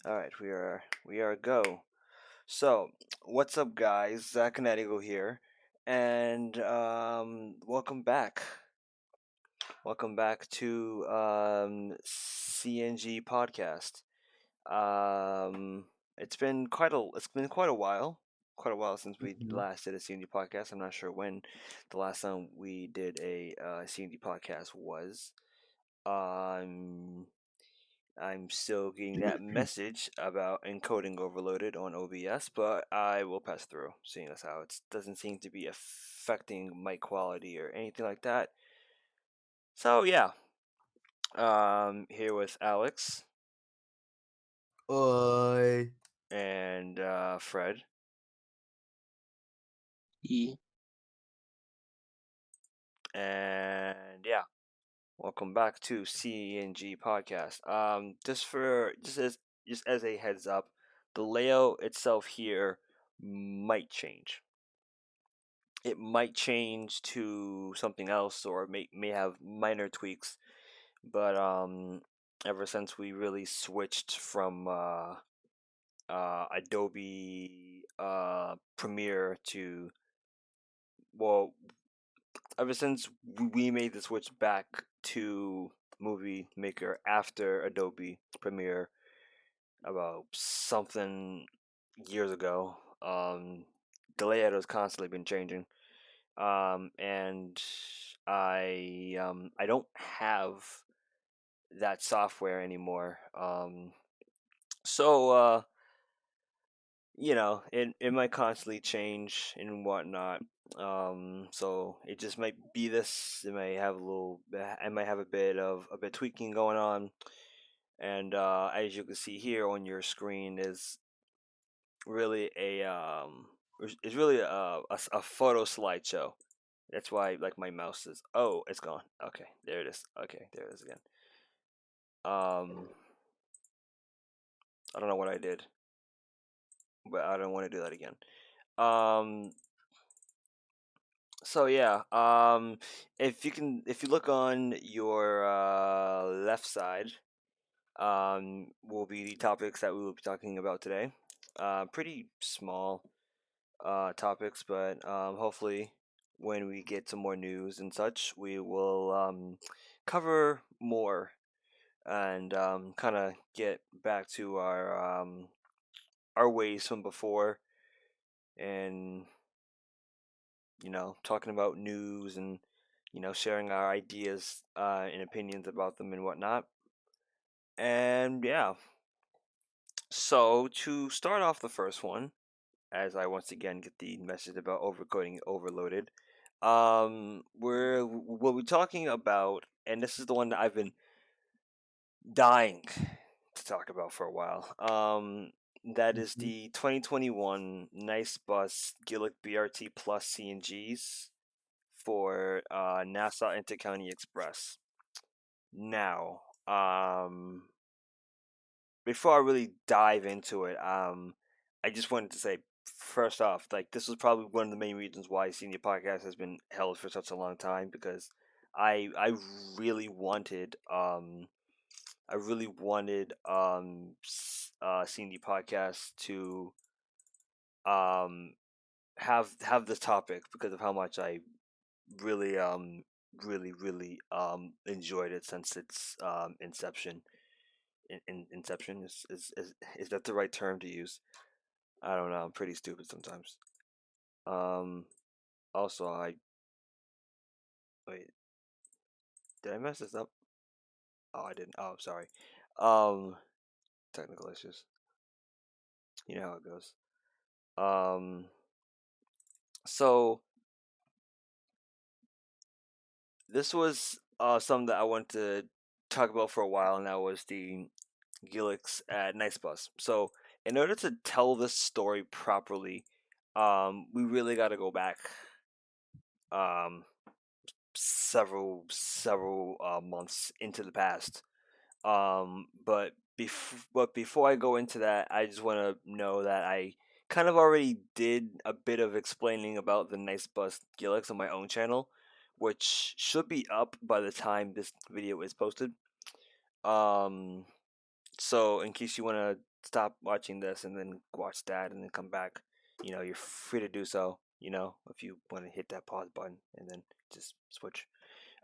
All right, we are a go. So, what's up, guys? Zach and NightEagle here, and welcome back. Welcome back to CNG podcast. It's been quite a while since we Mhm. last did a CNG podcast. I'm not sure when the last time we did a CNG podcast was. Um, I'm still getting that message about encoding overloaded on OBS, but I will pass through, seeing as how it doesn't seem to be affecting mic quality or anything like that. So yeah, here with Alex Oi. and Fred, E. and yeah, welcome back to CNG podcast. Just as a heads up, the layout itself here might change. It might change to something else or may have minor tweaks, but ever since we really switched from Adobe Premiere to, well, ever since we made the switch back to Movie Maker after Adobe Premiere about something years ago, the layout has constantly been changing. And I don't have that software anymore. So it might constantly change and whatnot. So it just might be this. It might have a little. I might have a bit tweaking going on, and as you can see here on your screen is really it's really a photo slideshow. That's why like my mouse is. Oh, it's gone. Okay, there it is. Okay, there it is again. I don't know what I did, but I don't want to do that again. Um, so yeah. If you look on your left side, will be the topics that we will be talking about today. Pretty small topics, but hopefully when we get some more news and such, we will cover more and kind of get back to our ways from before, and talking about news and sharing our ideas and opinions about them and whatnot. And yeah, so to start off the first one, as I once again get the message about overcoding overloaded, we'll be talking about, and this is the one that I've been dying to talk about for a while. That is Mhm. the 2021 NICE Gillig BRT Plus CNGs for NASA Intercounty Express. Now, before I really dive into it, I just wanted to say first off, like this was probably one of the main reasons why Senior Podcast has been held for such a long time, because I really wanted Senior Podcast to um have this topic because of how much I really enjoyed it since its inception. Inception is that the right term to use? I don't know. I'm pretty stupid sometimes. Um. Also, I wait. Did I mess this up? Oh, I didn't. Oh, sorry. Um. Technical issues. You know how it goes. Um. So this was something that I wanted to talk about for a while, and that was the Gilligs at NICE Bus. So in order to tell this story properly, we really got to go back um several months into the past. But before I go into that, I just want to know that I kind of already did a bit of explaining about the Nice Bus Gilligs on my own channel, which should be up by the time this video is posted. Um, so in case you want to stop watching this and then watch that and then come back, you're free to do so. If you want to hit that pause button and then just switch.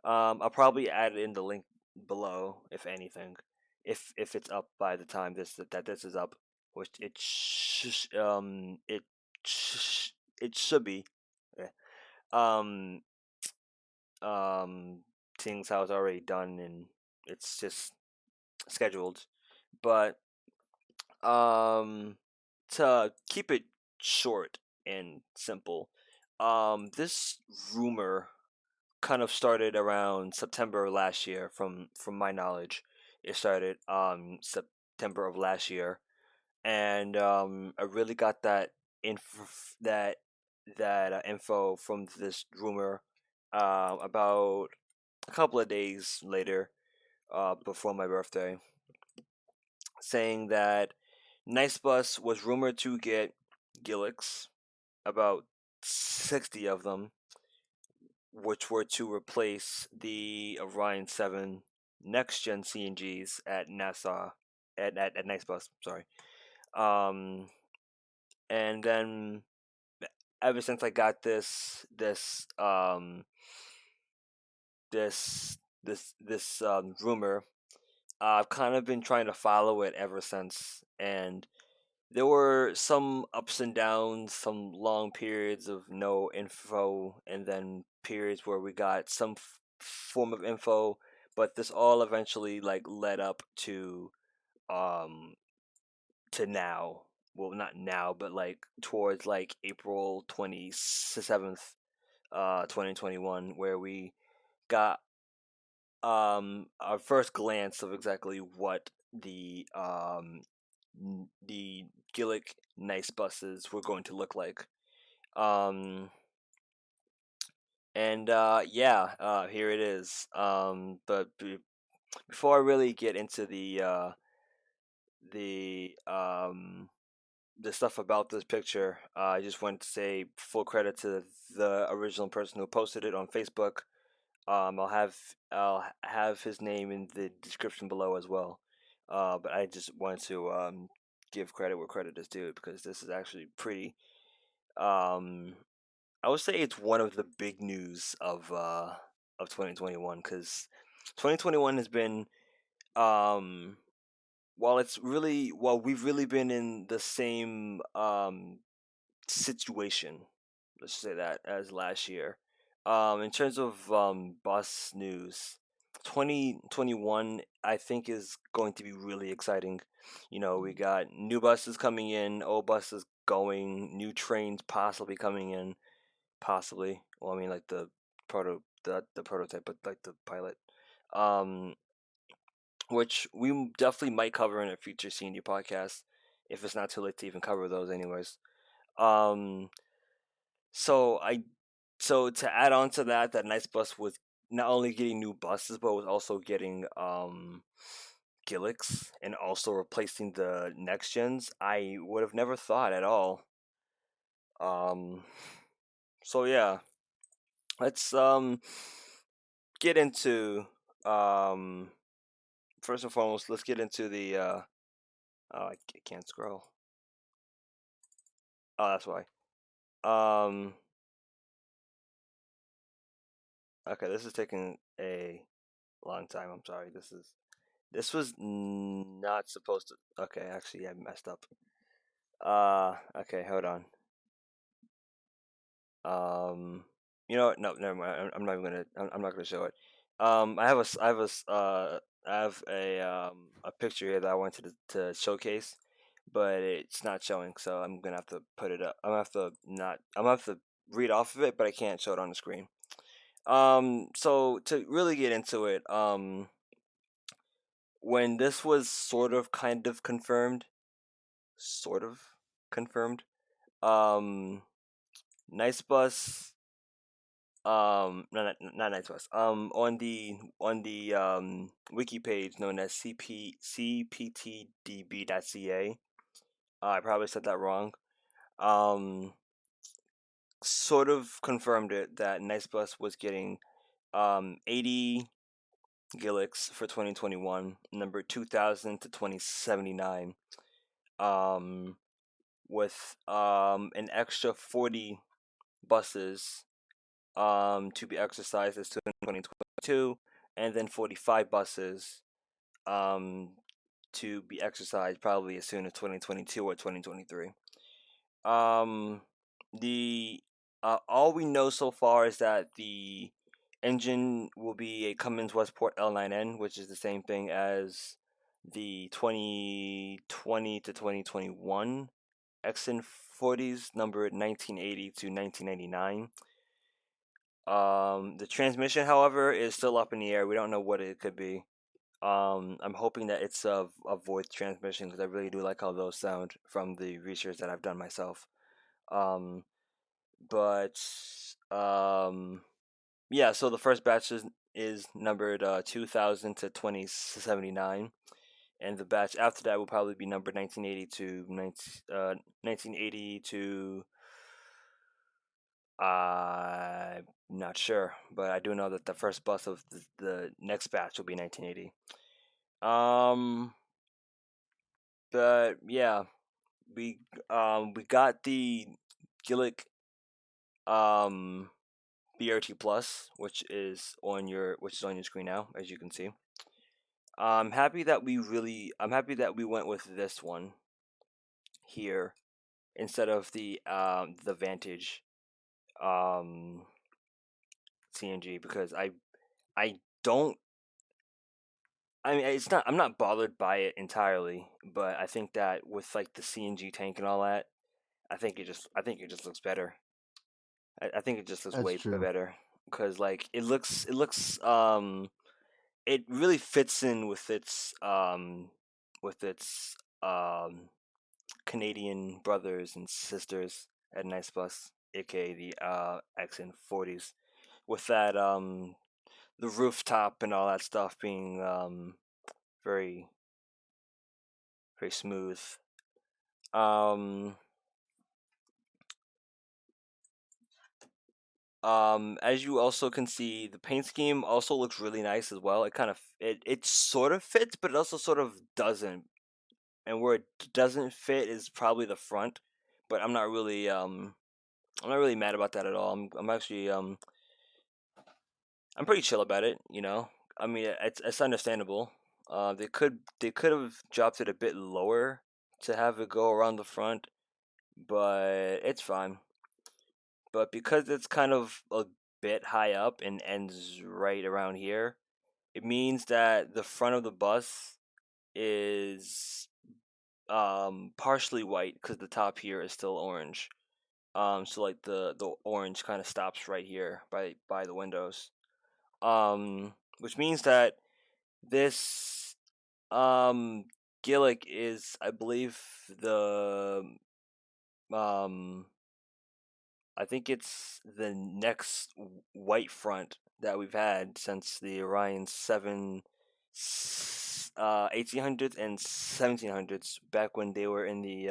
I'll probably add in the link below, if anything, if it's up by the time this is up, which it should be. Yeah. Um, um, Things how it's already done and it's just scheduled, but um, to keep it short and simple, this rumor kind of started around September of last year. From my knowledge, it started September of last year, and I really got that info from this rumor about a couple of days later, before my birthday, saying that Nice Bus was rumored to get Gilligs, about 60 of them, which were to replace the Orion 7 next gen CNGs at NASA at Nice Bus. Sorry. Um, and then ever since I got this rumor, I've kind of been trying to follow it ever since, and there were some ups and downs, some long periods of no info, and then periods where we got some form of info. But this all eventually like led up um to now. Well, not now, but like towards like April 27th, 2021, where we got our first glance of exactly what the Gillig Nice buses were going to look like. Um, and yeah, here it is. But before I really get into the the stuff about this picture, I just want to say full credit to the original person who posted it on Facebook. I'll have his name in the description below as well. But I just wanted to give credit where credit is due, because this is actually pretty. Um, I would say it's one of the big news of 2021, because 2021 has been, um while we've really been in the same situation, let's say that, as last year. In terms of bus news, 2021 I think is going to be really exciting. We got new buses coming in, old buses going, new trains possibly coming in, possibly. Well, I mean, like the prototype, but like the pilot. Um, which we definitely might cover in a future CNG podcast, if it's not too late to even cover those, anyways. Um, so I so to add on to that, that Nice Bus was not only getting new buses, but was also getting Gilligs, and also replacing the next gens. I would have never thought at all. Um, so yeah, let's get into um first and foremost. Let's get into the oh, I can't scroll. Oh, that's why. Um, okay, this is taking a long time. I'm sorry. This was not supposed to. Okay, actually, I messed up. Okay, hold on. Um, you know what? No, never mind. I'm not even gonna. I'm not gonna show it. I have a picture here that I wanted to showcase, but it's not showing. So I'm gonna have to put it up. I'm gonna have to not. I'm gonna have to read off of it, but I can't show it on the screen. So to really get into it, when this was kind of confirmed, sort of confirmed, um, Nice Bus, not Nice Bus, on the wiki page known as cptdb.ca, I probably said that wrong, um, sort of confirmed it that Nice Bus was getting 80 Gilligs for 2021, number 2000 to 2079. um, with an extra 40 buses to be exercised as soon as 2022, and then 45 buses um, to be exercised probably as soon as 2022 or 2023. Um, the all we know so far is that the engine will be a Cummins Westport L9N, which is the same thing as the 2020 to 2021 XN40s, numbered 1980 to 1999. The transmission, however, is still up in the air. We don't know what it could be. I'm hoping that it's a voice transmission because I really do like how those sound from the research that I've done myself. Um, but yeah. So the first batch is numbered 2000 to 2079, and the batch after that will probably be numbered 1980 to 1980 to I'm not sure, but I do know that the first bus of the next batch will be 1980. Um, but yeah, we we got the Gillig um BRT Plus, which is on your screen now, as you can see. I'm happy that we went with this one here instead of the Vantage um CNG, because I don't I mean, it's not. I'm not bothered by it entirely, but I think that with like the CNG tank and all that, I think it just looks better. I think it just looks That's way true. better because like it really fits in with its Canadian brothers and sisters at Nice Bus, aka the XN40s, with that the rooftop and all that stuff being very very smooth. Um, as you also can see, the paint scheme also looks really nice as well. It sort of fits, but it also sort of doesn't. And where it doesn't fit is probably the front. But I'm not really mad about that at all. I'm actually I'm pretty chill about it. You know, I mean it's understandable. They could have dropped it a bit lower to have it go around the front, but it's fine. But because it's kind of a bit high up and ends right around here, it means that the front of the bus is partially white because the top here is still orange. So like the orange kind of stops right here by the windows. Which means that this um Gillig is, I believe, the um I think it's the next white front that we've had since the Orion 7 1800s and 1700s, back when they were in the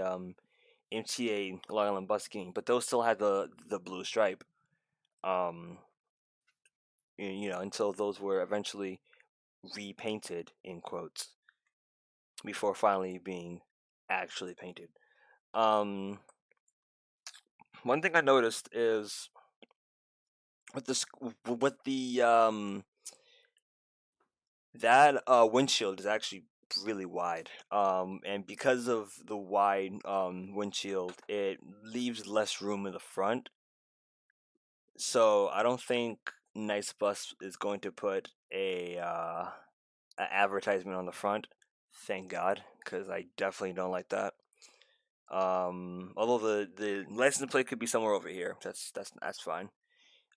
MTA Long Island bus scheme, but those still had the blue stripe. Um, you know, until those were eventually repainted in quotes before finally being actually painted. Um, one thing I noticed is with the that windshield is actually really wide. And because of the wide windshield, it leaves less room in the front. So I don't think Nice Bus is going to put a advertisement on the front. Thank God, because I definitely don't like that. Although the license plate could be somewhere over here. That's fine.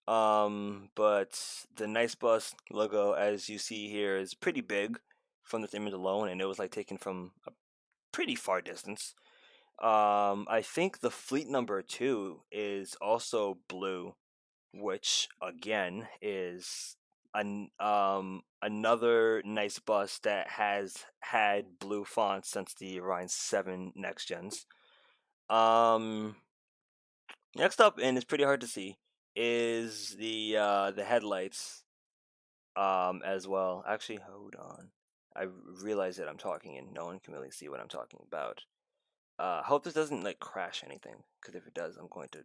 But the Nice Bus logo, as you see here, is pretty big from this image alone, and it was like taken from a pretty far distance. I think the fleet number 2 is also blue, which again is another Nice Bus that has had blue fonts since the Orion 7 next gens. Um, Next up, and it's pretty hard to see, is the headlights as well. Actually, hold on. I realize that I'm talking and no one can really see what I'm talking about. Hope this doesn't like crash anything, because if it does, I'm going to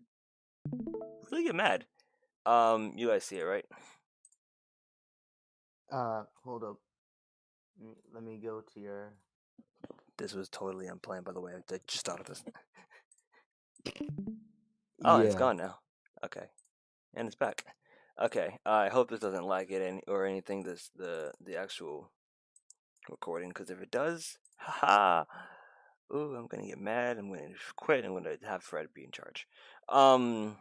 really get mad. You guys see it, right? Hold up. Let me go to your. This was totally unplanned, by the way. I just thought of this. Oh, and it's Yeah. gone now. Okay, and it's back. Okay, I hope this doesn't lag it or anything. The actual recording, because if it does, haha. Ooh, I'm gonna get mad. I'm gonna quit. I'm gonna have Fred be in charge. Um.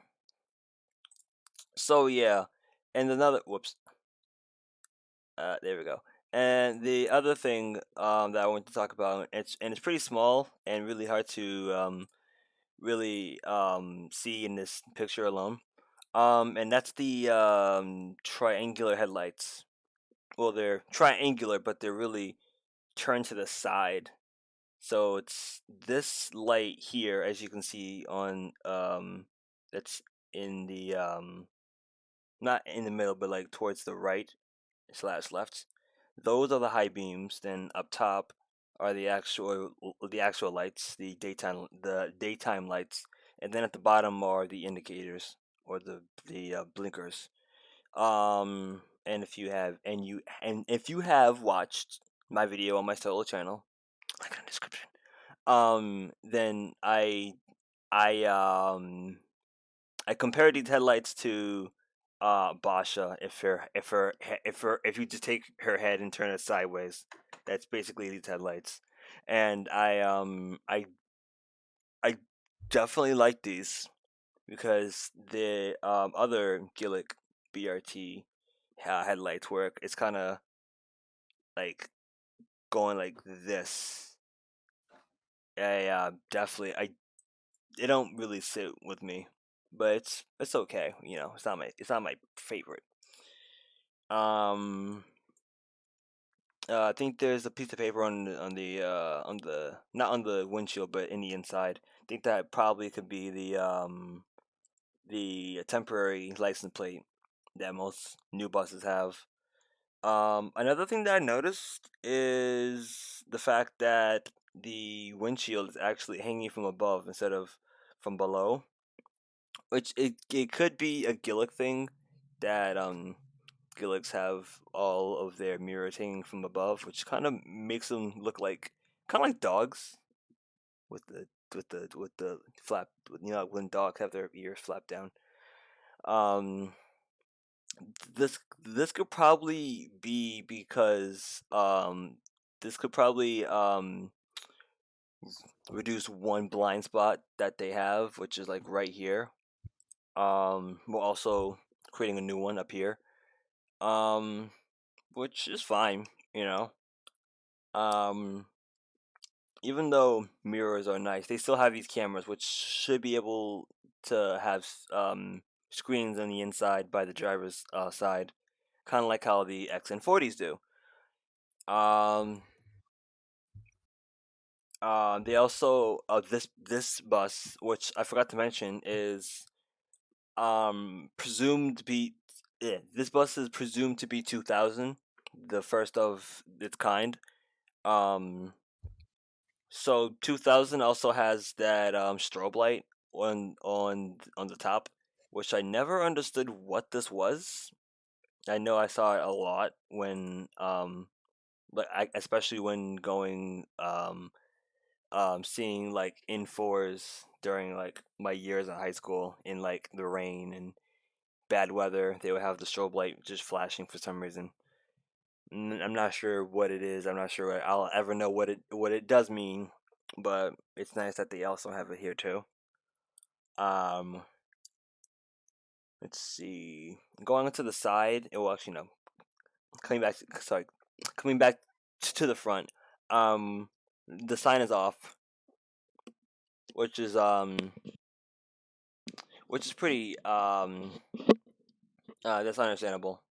So yeah, and another whoops. There we go. And the other thing that I want to talk about, it's pretty small and really hard to really see in this picture alone. And that's the triangular headlights. Well, they're triangular, but they're really turned to the side. So it's this light here, as you can see on that's in the not in the middle, but like towards the right slash left. Those are the high beams. Then up top are the actual lights, the daytime lights, and then at the bottom are the indicators or the blinkers. And if you have watched my video on my solo channel, link in the description. Then I I compared these headlights to Basha. If you just take her head and turn it sideways, that's basically these headlights. And I definitely like these because the other Gillig BRT headlights work. It's kind of like going like this. Definitely I They don't really sit with me, but it's okay. It's not my favorite. Um, I think there's a piece of paper on the not on the windshield, but in the inside. I think that probably could be the temporary license plate that most new buses have. Another thing that I noticed is the fact that the windshield is actually hanging from above instead of from below, which it could be a Gillig thing that Gilligs have all of their mirrors hanging from above, which kind of makes them look like kind of like dogs with the flap. When dogs have their ears flapped down. Um, this could probably be because this could probably reduce one blind spot that they have, which is like right here. We're also creating a new one up here. Um, which is fine, you know. Um, Even though mirrors are nice, they still have these cameras, which should be able to have screens on the inside by the driver's side, kind of like how the XN40s do. Um, they also this bus, which I forgot to mention, is presumed to be. This bus is presumed to be 2000, the first of its kind. Um, So 2000 also has that strobe light on the top, which I never understood what this was. I know I saw it a lot when especially when going seeing like in fours during like my years in high school in like the rain and bad weather, they would have the strobe light just flashing for some reason. I'm not sure what it is. I'm not sure I'll ever know what it does mean, but it's nice that they also have it here too. Um, let's see. Going to the side, it will actually no. Coming back, sorry, coming back to the front. The sign is off, which is pretty that's understandable.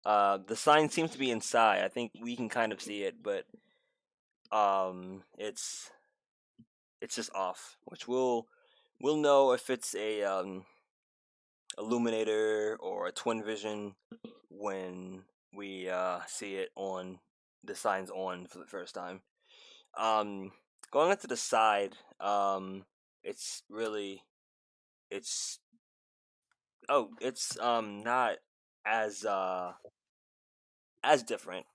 The sign seems to be inside. I think we can kind of see it, but it's just off, which we'll know if it's a illuminator or a twin vision when we see it on the signs on for the first time. Um, going into the side, it's really it's it's not as as different,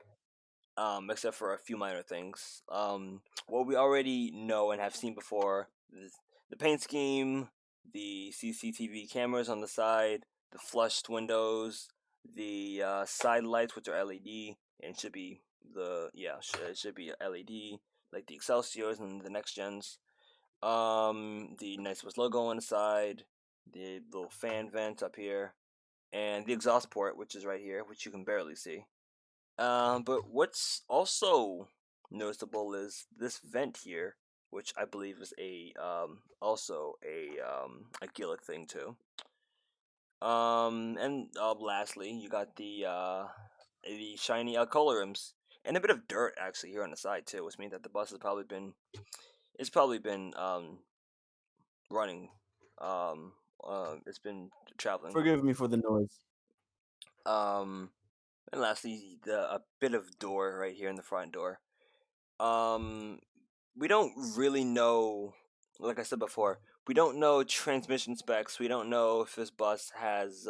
except for a few minor things. What we already know and have seen before, the paint scheme, the CCTV cameras on the side, the flushed windows, the side lights, which are LED, and should be it should be LED, like the Excelsiors and the next gens. The NICE logo on the side, the little fan vent up here, and the exhaust port, which is right here, which you can barely see. But what's also noticeable is this vent here, which I believe is a Gillig thing too. And lastly, you got the shiny color rims and a bit of dirt actually here on the side too, which means that the bus has probably been running. It's been traveling. Forgive me for the noise. Um, and lastly, a bit of door right here in the front door. Um, we don't really know, like I said before, we don't know transmission specs. We don't know if this bus has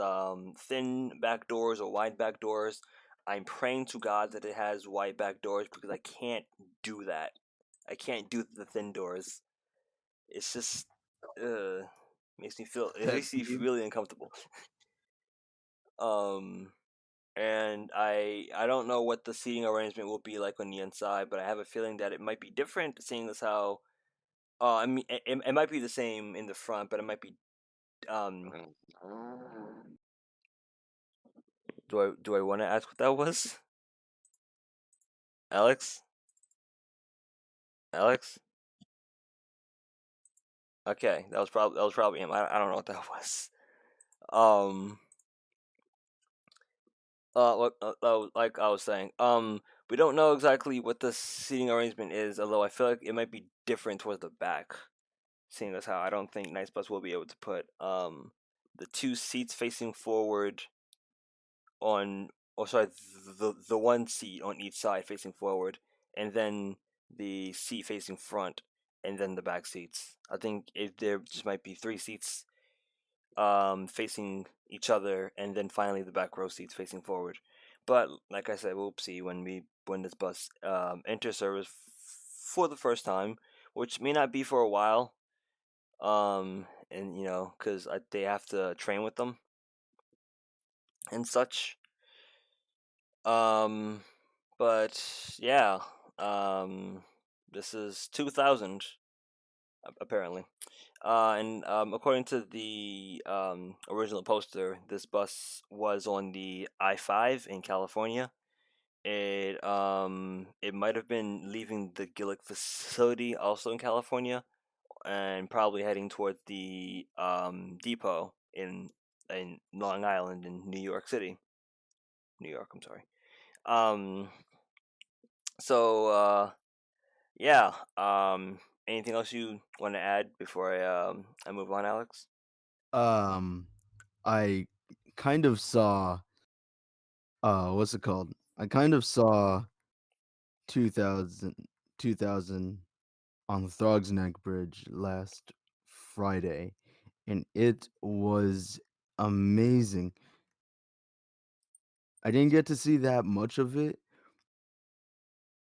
thin back doors or wide back doors. I'm praying to God that it has wide back doors because I can't do that. I can't do the thin doors. It's just it Pet makes me peeve. really uncomfortable. Um, and I don't know what the seating arrangement will be like on the inside, but I have a feeling that it might be different, seeing as how I mean it might be the same in the front, but it might be um. Do I want to ask what that was, Alex? Alex? Okay, that was probably him. I don't know what that was. Um. Like I was saying, we don't know exactly what the seating arrangement is, although I feel like it might be different towards the back, seeing as how I don't think Nice Bus will be able to put the two seats facing forward on, or sorry, the one seat on each side facing forward, and then the seat facing front, and then the back seats. I think there just might be three seats facing each other, and then finally the back row seats facing forward. But like I said, we'll see when this bus enters service for the first time, which may not be for a while. And because they have to train with them and such. Um, but yeah, this is 2000 apparently. And according to the original poster, this bus was on the I-5 in California. It might have been leaving the Gillig facility also in California, and probably heading towards the depot in Long Island in New York City. New York, I'm sorry. Um, so yeah. Anything else you want to add before I move on, Alex? Um, I kind of saw what's it called? I kind of saw 2000 2000 on the Throgs Neck Bridge last Friday, and it was amazing. I didn't get to see that much of it.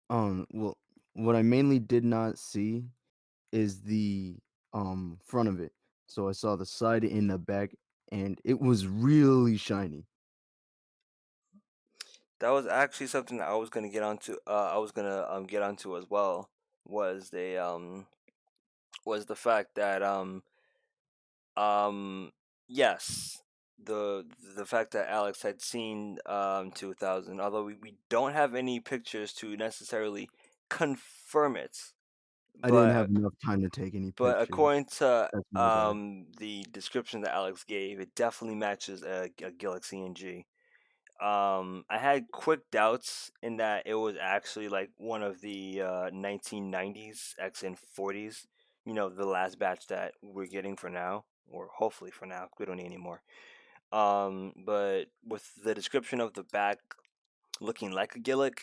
Well, what I mainly did not see is the front of it. So I saw the side and the back, and it was really shiny. That was actually something that I was gonna get onto. I was gonna get onto as well. Was the was the fact that um yes, the fact that Alex had seen 2000, although we don't have any pictures to necessarily confirm it, I didn't but have enough time to take any pictures. according to That's my bad. the description that Alex gave, it definitely matches a Gilligs CNG. I had quick doubts in that it was actually like one of the 1990s XN40s, the last batch that we're getting for now, or hopefully for now. We don't need any more. But with the description of the back looking like a Gillig,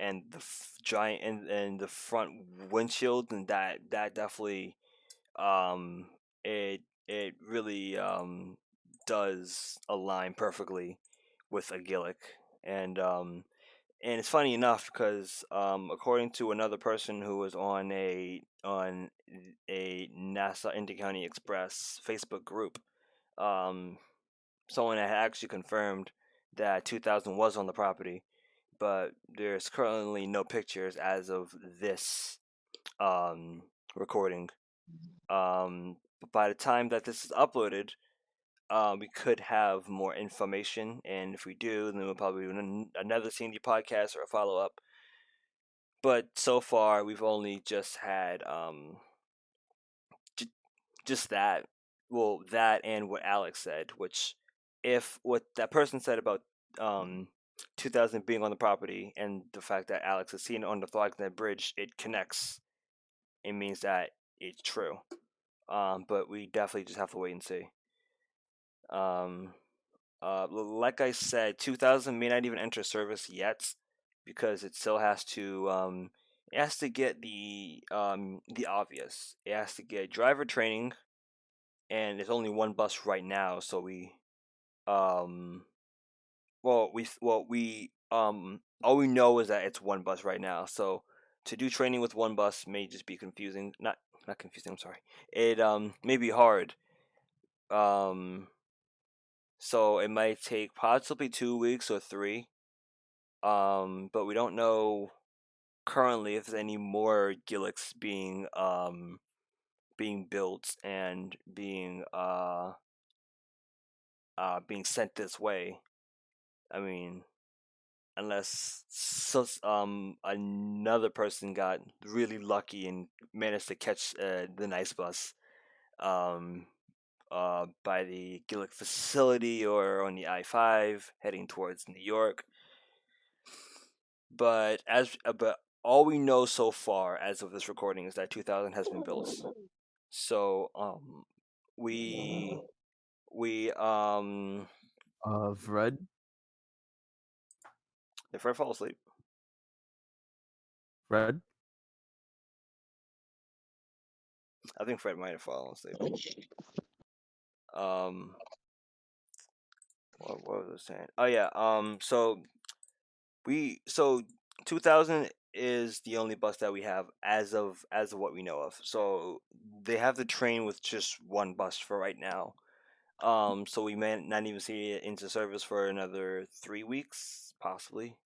and the giant and the front windshield, and that definitely um it really does align perfectly with a Gillig. and and it's funny enough because according to another person who was on a NASA Intercounty Express Facebook group, um someone had actually confirmed that 2000 was on the property, but there's currently no pictures as of this um recording. But by the time that this is uploaded, we could have more information, and if we do, then we'll probably do another CNG podcast or a follow up. But so far, we've only just had j- just that. Well, that and what Alex said, which if what that person said about um 2000 being on the property and the fact that Alex has seen it on the Thognet Bridge, it connects. It means that it's true. But we definitely just have to wait and see. Um, like I said, 2000 may not even enter service yet because it still has to it has to get the obvious. It has to get driver training, and there's only one bus right now, so we um we all we know is that it's one bus right now. So to do training with one bus may just be confusing. Not confusing, I'm sorry. It may be hard. Um so it might take possibly 2 weeks or three. But we don't know currently if there's any more Gilligs being built and being sent this way. I mean, unless another person got really lucky and managed to catch the NICE bus um by the Gillig facility or on the I-5 heading towards New York. But all we know so far as of this recording is that 2000 has been built. So we we Fred, if I fall asleep, Fred, I think Fred might have fallen asleep. Um, what was I saying? Oh yeah. So 2000 is the only bus that we have as of what we know of. So they have to train with just one bus for right now. So we may not even see it into service for another 3 weeks, possibly.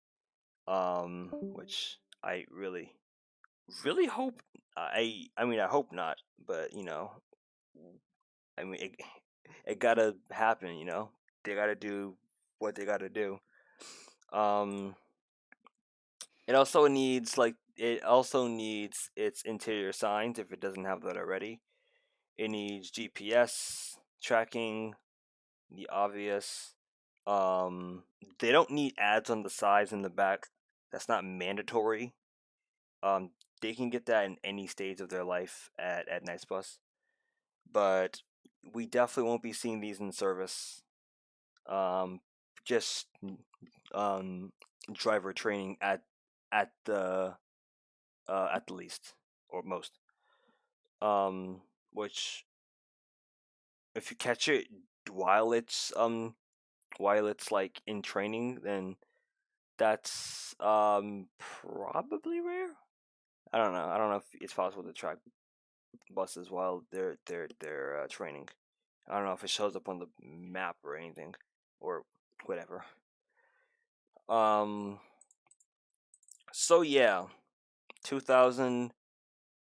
Which I really hope. I mean, I hope not, but I mean, it gotta happen. They gotta do what they gotta do. Um, it also needs its interior signs if it doesn't have that already. It needs GPS tracking, the obvious. Um, they don't need ads on the sides and the back. That's not mandatory. Um, they can get that in any stage of their life at Nice Bus, but we definitely won't be seeing these in service. Um, just um driver training at the least or most. Um, which if you catch it while it's while it's like in training, then that's probably rare. I don't know. I don't know if it's possible to track buses while they're training. I don't know if it shows up on the map or anything or whatever. Um. So yeah, 2000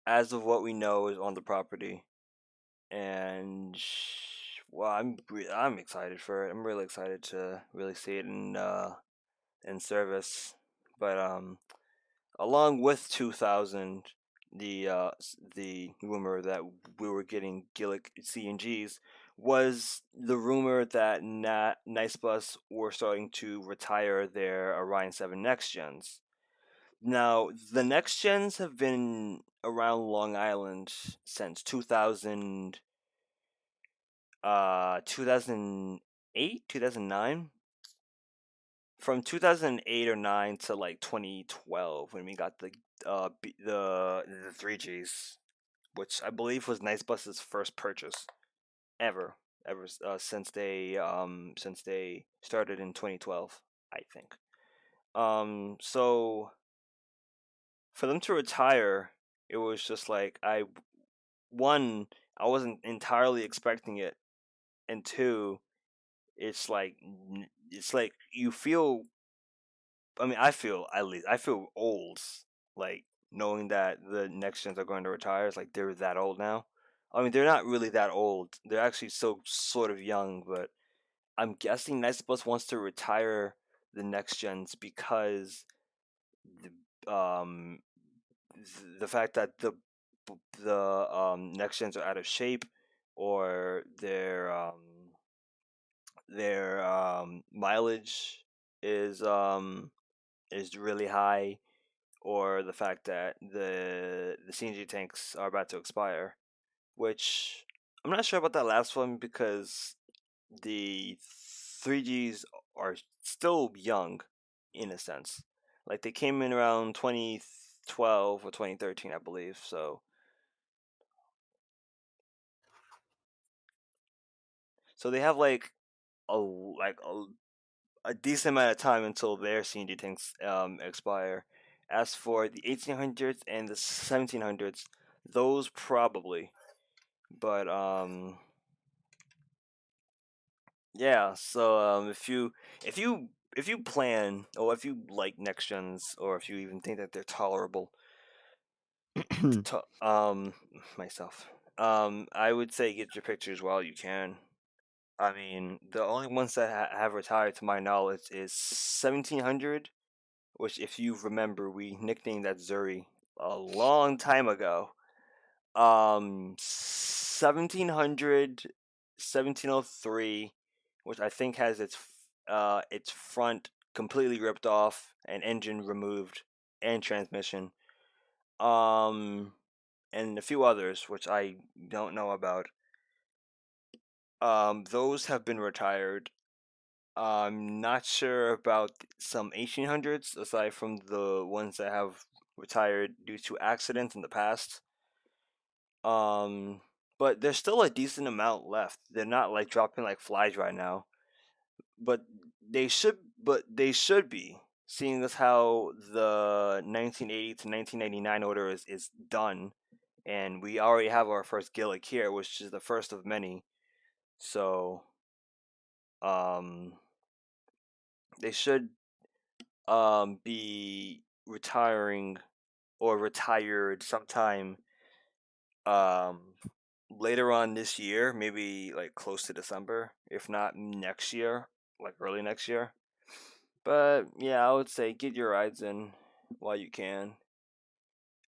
as of what we know is on the property, and well, I'm excited for it. I'm really excited to really see it in service. But along with 2000, the rumor that we were getting Gillig CNGs was the rumor that Nice Bus were starting to retire their Orion 7 Next Gens. Now, the Next Gens have been around Long Island since 2008, 2009. from 2008 or 9 to like 2012 when we got the 3Gs, which I believe was NiceBus's first purchase ever, since they started in 2012, I think. So for them to retire, it was just like one, I wasn't entirely expecting it, and two, it's like you feel. I mean, I feel old, like knowing that the next gens are going to retire. It's like they're that old now. I mean, they're not really that old. They're actually so sort of young, but I'm guessing Nice Bus wants to retire the next gens because um the fact that the next gens are out of shape, or their mileage is um is really high, or the fact that the CNG tanks are about to expire, which I'm not sure about that last one because the 3Gs are still young in a sense. Like they came in around 2012 or 2013, I believe. So they have like a decent amount of time until their CNG tanks expire. As for the 1800s and the 1700s, those probably. But yeah. So if you plan, or if you like next gens, or if you even think that they're tolerable, to, myself, I would say get your pictures while you can. I mean, the only ones that have retired, to my knowledge, is 1700, which, if you remember, we nicknamed that Zuri a long time ago. 1700, 1703, which I think has its front completely ripped off and engine removed and transmission. Um, and a few others which I don't know about. Those have been retired. I'm not sure about some 1800s, aside from the ones that have retired due to accidents in the past. Um, but there's still a decent amount left. They're not like dropping like flies right now, but they should be, seeing as how the 1980 to 1999 order is done, and we already have our first Gillig here, which is the first of many. So, um, they should be retiring or retired sometime um later on this year, maybe like close to December, if not next year, like early next year. But yeah, I would say get your rides in while you can.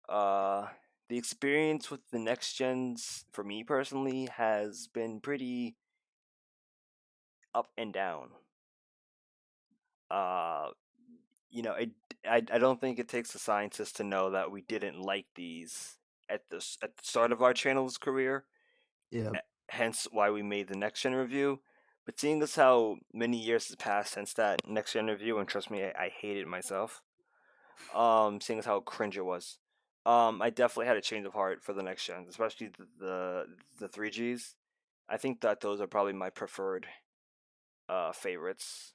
Uh the experience with the next gens for me personally has been pretty up and down. Uh you know, I don't think it takes a scientist to know that we didn't like these at the start of our channel's career, Yeah. hence why we made the next gen review. But seeing as how many years has passed since that next gen review, and trust me, I hate it myself. Seeing as how cringe it was, I definitely had a change of heart for the next gens, especially the 3Gs. I think that those are probably my preferred favorites,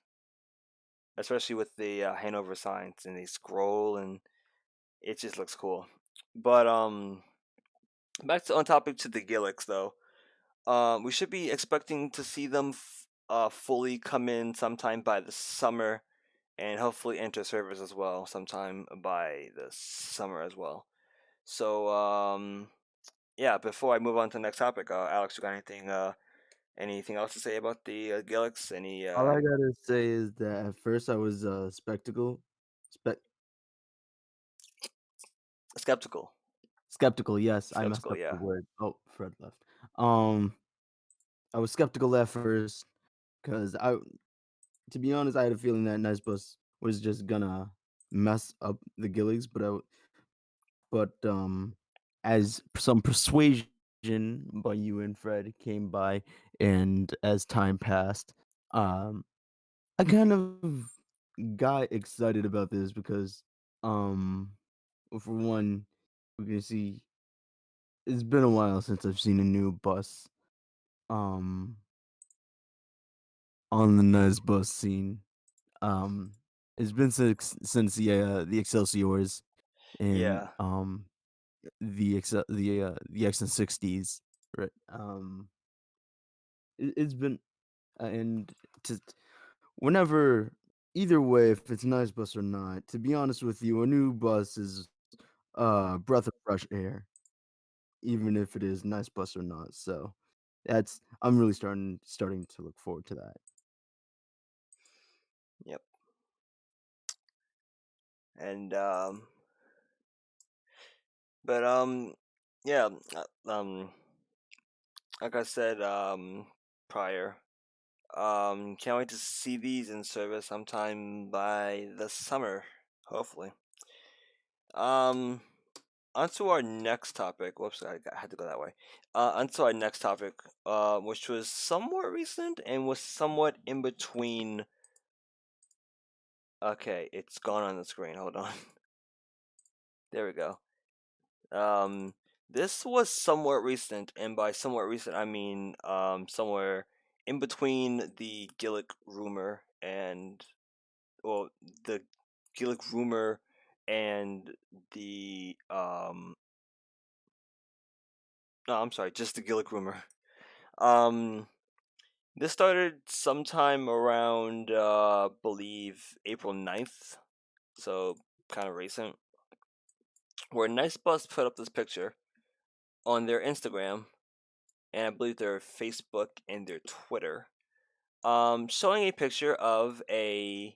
especially with the Hanover signs, and they scroll, and it just looks cool. But back to on topic to the Gilligs though. We should be expecting to see them fully come in sometime by the summer, and hopefully enter service as well sometime by the summer as well. So, yeah. Before I move on to the next topic, Alex, you got anything else to say about the Gilligs? Any All I gotta say is that at first I was, spec skeptical? skeptical, yes, I messed Skeptical, up the yeah. word. Oh, Fred left. Um, I was skeptical at first because to be honest, I had a feeling that Nice Bus was just gonna mess up the Gilligs, but as some persuasion by you and Fred came by, and as time passed, um, I kind of got excited about this because, um, for one, we can see it's been a while since I've seen a new bus, um, on the NICE bus scene. Um, it's been since the Excelsiors and, Yeah. the XN60s, right? It's been and to whenever either way, if it's nice bus or not, to be honest with you, a new bus is a breath of fresh air, even if it is nice bus or not. So that's I'm really starting to look forward to that. Yep. And but yeah, like I said prior, can't wait to see these in service sometime by the summer, hopefully. Um, onto our next topic. Whoops, I had to go that way. Onto our next topic, which was somewhat recent and was somewhat in between. Okay, it's gone on the screen. Hold on. There we go. Um, this was somewhat recent, and by somewhat recent, I mean somewhere in between the Gillig rumor and well, the Gillig rumor and the no, I'm sorry, just the Gillig rumor. Um, this started sometime around believe April 9th, so kind of recent, where Nice Bus put up this picture on their Instagram and I believe their Facebook and their Twitter, showing a picture of a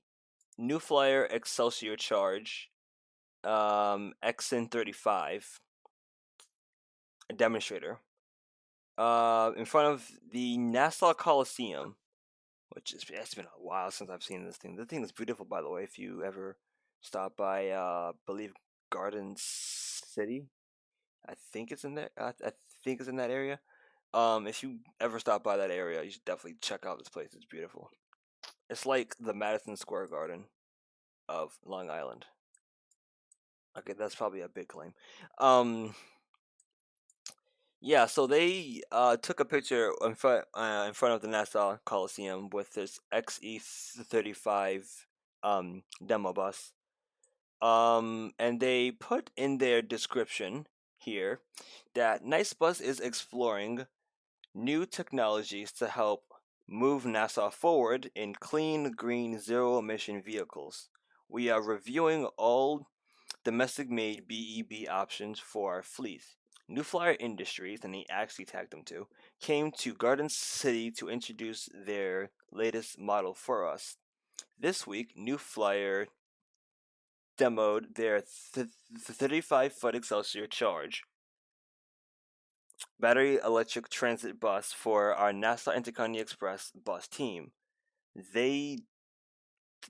New Flyer Excelsior Charge XN35 a demonstrator in front of the Nassau Coliseum, which is it's been a while since I've seen this thing. The thing is beautiful, by the way. If you ever stop by, believe Garden City, I think it's in there. I think it's in that area. If you ever stop by that area, you should definitely check out this place. It's beautiful. It's like the Madison Square Garden of Long Island. Okay, that's probably a big claim. Um, yeah, so they took a picture in front of the Nassau Coliseum with this XE35 demo bus. And they put in their description here that Nice Bus is exploring new technologies to help move Nassau forward in clean, green, zero emission vehicles. We are reviewing all domestic made BEB options for our fleet. New Flyer Industries, and he actually tagged them too, came to Garden City to introduce their latest model for us. This week, New Flyer demoed their 35-foot Excelsior Charge battery electric transit bus for our Nassau Intercounty Express bus team. They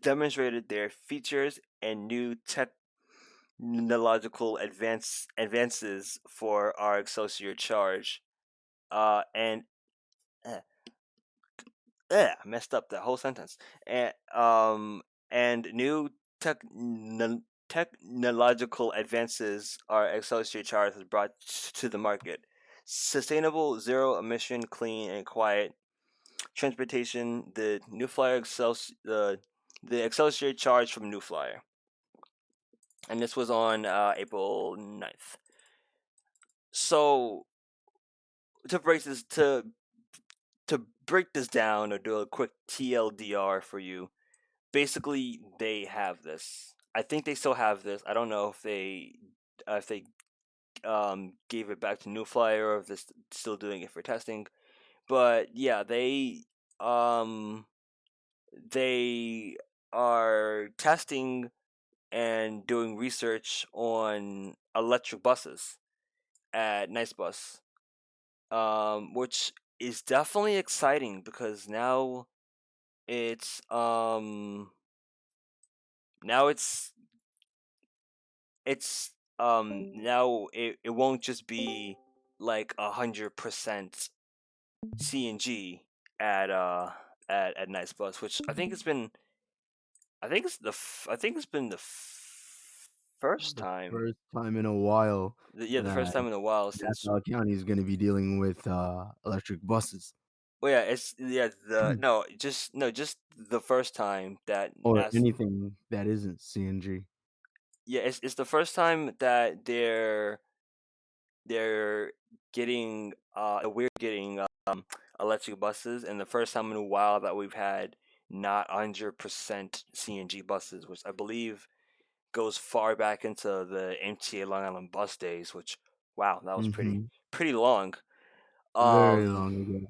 demonstrated their features and new technological advances for our Excelsior Charge. And uh, I messed up the whole sentence. And new technological advances our Excelsior Charge has brought to the market. Sustainable, zero emission, clean, and quiet transportation. The New Flyer the Excelsior Charge from New Flyer, and this was on April 9th. So to break this to break this down or do a quick TLDR for you, basically they have this. I think they still have this. I don't know if they gave it back to New Flyer or if they're still doing it for testing. But yeah, um they are testing and doing research on electric buses at Nice Bus, which is definitely exciting because it's um now now it won't just be like 100% CNG at Nice Bus, which I think I think it's been the first The time. first time in a while Yeah, the first that time in a while since. Nassau County is gonna be dealing with, electric buses Well, yeah, it's yeah the no just no just the first time that or anything that isn't CNG. yeah it's the first time that they're getting we're getting electric buses, and the first time in a while that we've had not 100% CNG buses, which I believe goes far back into the MTA Long Island bus days, which wow, that was Mhm. pretty long. Very Um long ago.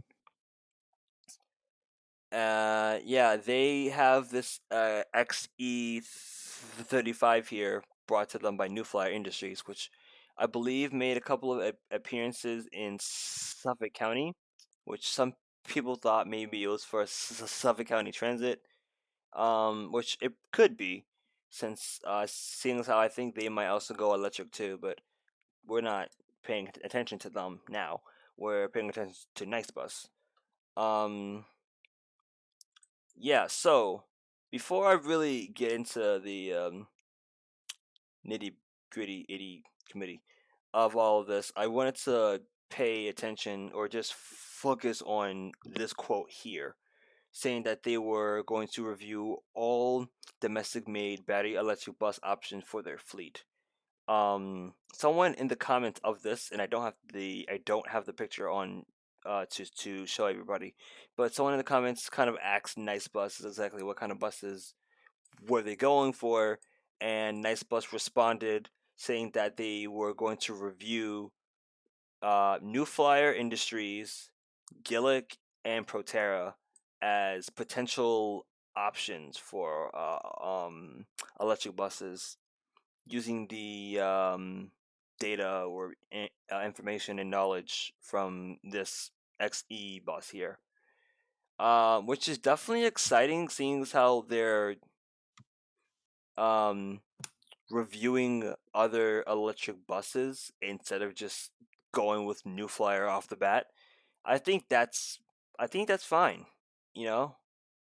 yeah, they have this XE35 here brought to them by New Flyer Industries, which I believe made a couple of appearances in Suffolk County, which some people thought maybe it was for Suffolk County Transit, which it could be, since seeing as how I think they might also go electric too, but we're not paying attention to them now. We're paying attention to Nice Bus. Um, yeah, so before I really get into the nitty gritty itty committee of all of this, I wanted to pay attention or just focus on this quote here, saying that they were going to review all domestic made battery electric bus options for their fleet. Someone in the comments of this, and I don't have the picture on to show everybody, but someone in the comments kind of asked Nice Buses exactly what kind of buses were they going for, and Nice Bus responded saying that they were going to review New Flyer Industries, Gillig, and Proterra as potential options for electric buses using the data or information and knowledge from this XE bus here, which is definitely exciting, seeing as how they're um, reviewing other electric buses instead of just going with New Flyer off the bat. I think that's I think that's fine, you know,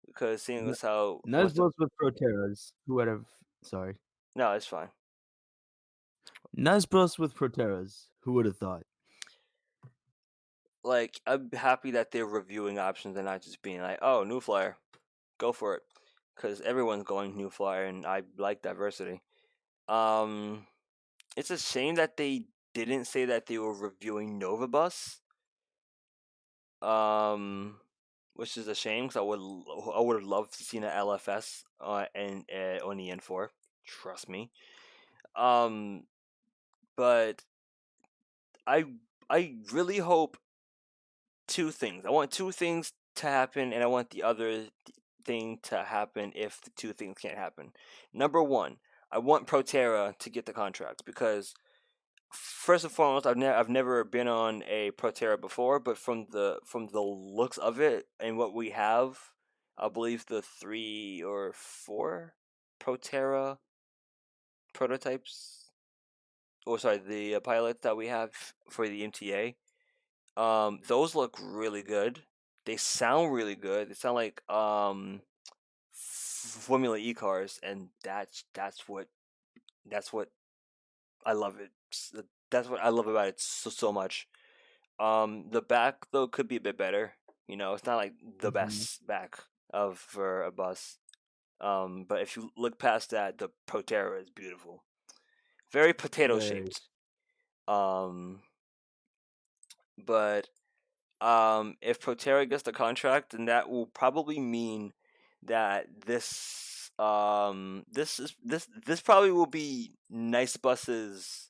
because seeing N as how Nice with the bus with Proteras. Who would have sorry. no, it's fine. Nice bus with Proteras. Who would have thought? Like, I'm happy that they're reviewing options and not just being like, "Oh, New Flyer, go for it," because everyone's going New Flyer, and I like diversity. Um, it's a shame that they didn't say that they were reviewing Nova Bus. Um, which is a shame because I would have loved to see an LFS and on the N4. Trust me. Um, but I I really hope two things. I want two things to happen, and I want the other thing to happen if the two things can't happen. Number one, I want Proterra to get the contract because first and foremost, I've never been on a Proterra before, but from the looks of it and what we have, I believe the 3 or 4 Proterra prototypes, or sorry, the pilots that we have for the MTA. Those look really good. They sound really good. They sound like Formula E cars, and that's what I love it. That's what I love about it so much. The back though could be a bit better. You know, it's not like the Mhm. best back of for a bus. But if you look past that, the Proterra is beautiful. Very potato Very. shaped. Um, but if Proterra gets the contract, then that will probably mean that this probably will be Nice Buses,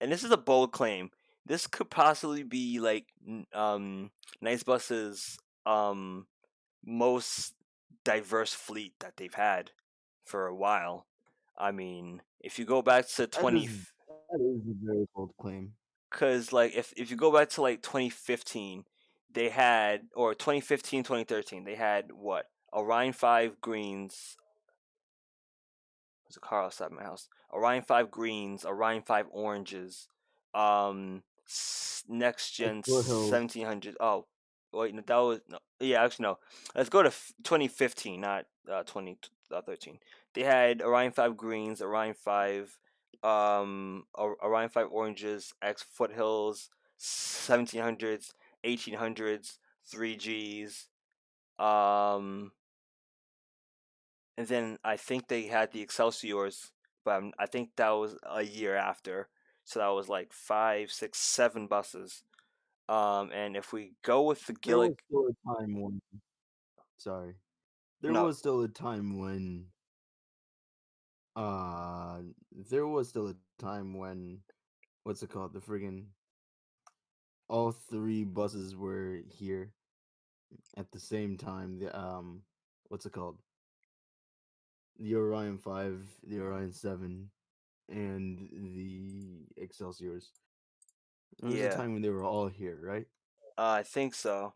and this is a bold claim. This could possibly be like Nice Buses most diverse fleet that they've had for a while. I mean, if you go back to That is a very bold claim. because like if you go back to like 2015, they had, or 2015 2013, they had what, Orion 5 greens. There's a car outside my house. Orion 5 greens, Orion 5 oranges, next gen Foothills. 1700. Oh, wait, no, that was no. Yeah, actually no. Let's go to 2015, not 2013. they had Orion 5 greens, Orion 5 Orion 5 oranges, X foothills, 1700s, 1800s, 3Gs. Um and then I think they had the Excelsiors, but I think that was a year after. So that was like five, six, seven buses. And if we go with the There Gillig, was still a time when sorry. There no, was still a time when uh there was still a time when what's it called? The friggin' all three buses were here at the same time. The what's it called? The Orion 5, the Orion 7, and the Excelsiors. There was a yeah, time when they were all here, right? I think so.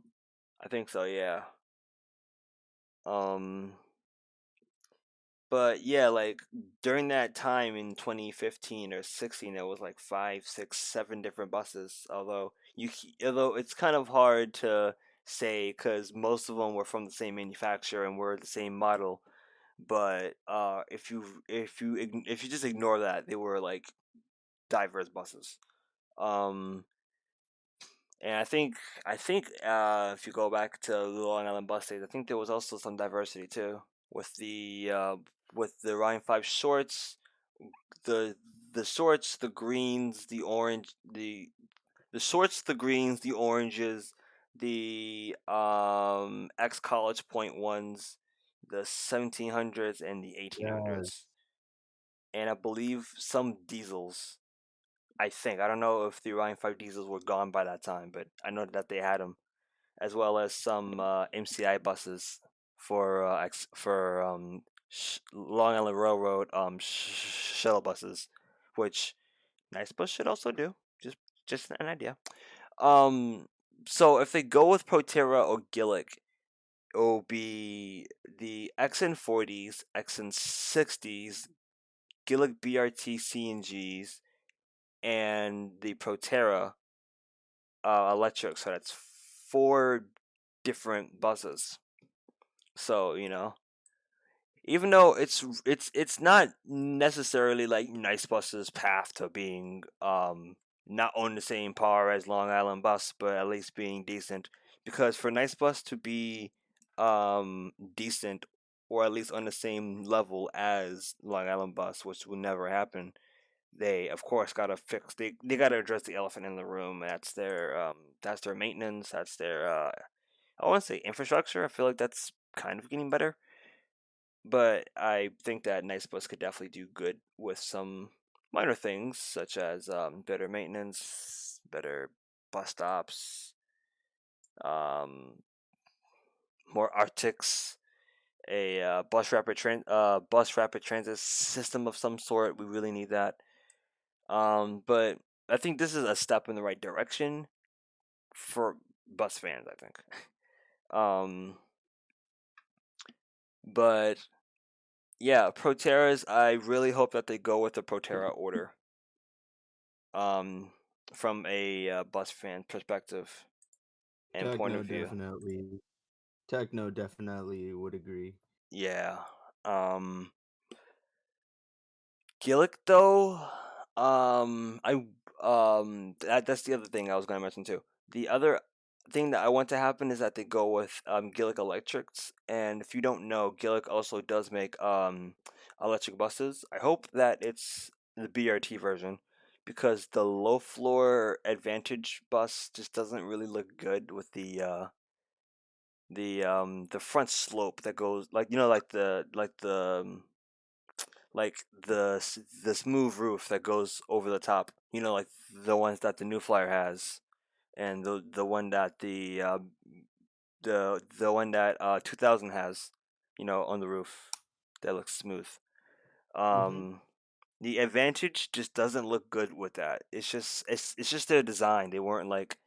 I think so, yeah. Um, but yeah, like during that time in 2015 or 16, there was like five, six, seven different buses. Although it's kind of hard to say because most of them were from the same manufacturer and were the same model. But if you just ignore that, they were like diverse buses. Um, and I think if you go back to the Long Island bus days, I think there was also some diversity too with the Ryan 5 shorts, the the shorts, the greens, the orange, the shorts, the greens, the oranges, the ex college point ones, the 1700s and the Yes. 1800s, and I believe some diesels. I don't know if the Orion 5 diesels were gone by that time, but I know that they had them, as well as some MCI buses for Long Island Railroad shuttle buses, which Nice Bus should also do. Just just an idea. Um, so if they go with Proterra or Gillig, it will be the XN40s, XN60s, Gillig BRT CNGs, and the Proterra electric. So that's four different buses. So even though it's not necessarily like Nice Bus's path to being not on the same par as Long Island Bus, but at least being decent. Because for Nice Bus to be decent or at least on the same level as Long Island Bus, which will never happen, they of course gotta fix they gotta address the elephant in the room. That's their maintenance, that's their I wanna say infrastructure. I feel like that's kind of getting better. But I think that Nice Bus could definitely do good with some minor things such as better maintenance, better bus stops, um, more Arctics, a bus rapid transit system of some sort. We really need that. But I think this is a step in the right direction for bus fans. I think. Um, but yeah, Proteras. I really hope that they go with the Protera order. Um, from a bus fan perspective and point Techno of view. definitely. Techno definitely would agree. Yeah. Um, Gillick though, that's the other thing I was going to mention too. The other thing that I want to happen is that they go with Gillick Electrics, and if you don't know, Gillick also does make electric buses. I hope that it's the BRT version because the low floor Advantage bus just doesn't really look good with the front slope that goes like the smooth roof that goes over the top. Like the ones that the New Flyer has, and the one that the one that 2000 has. On the roof that looks smooth. Hmm. Um, the Advantage just doesn't look good with that. It's just their design. They weren't like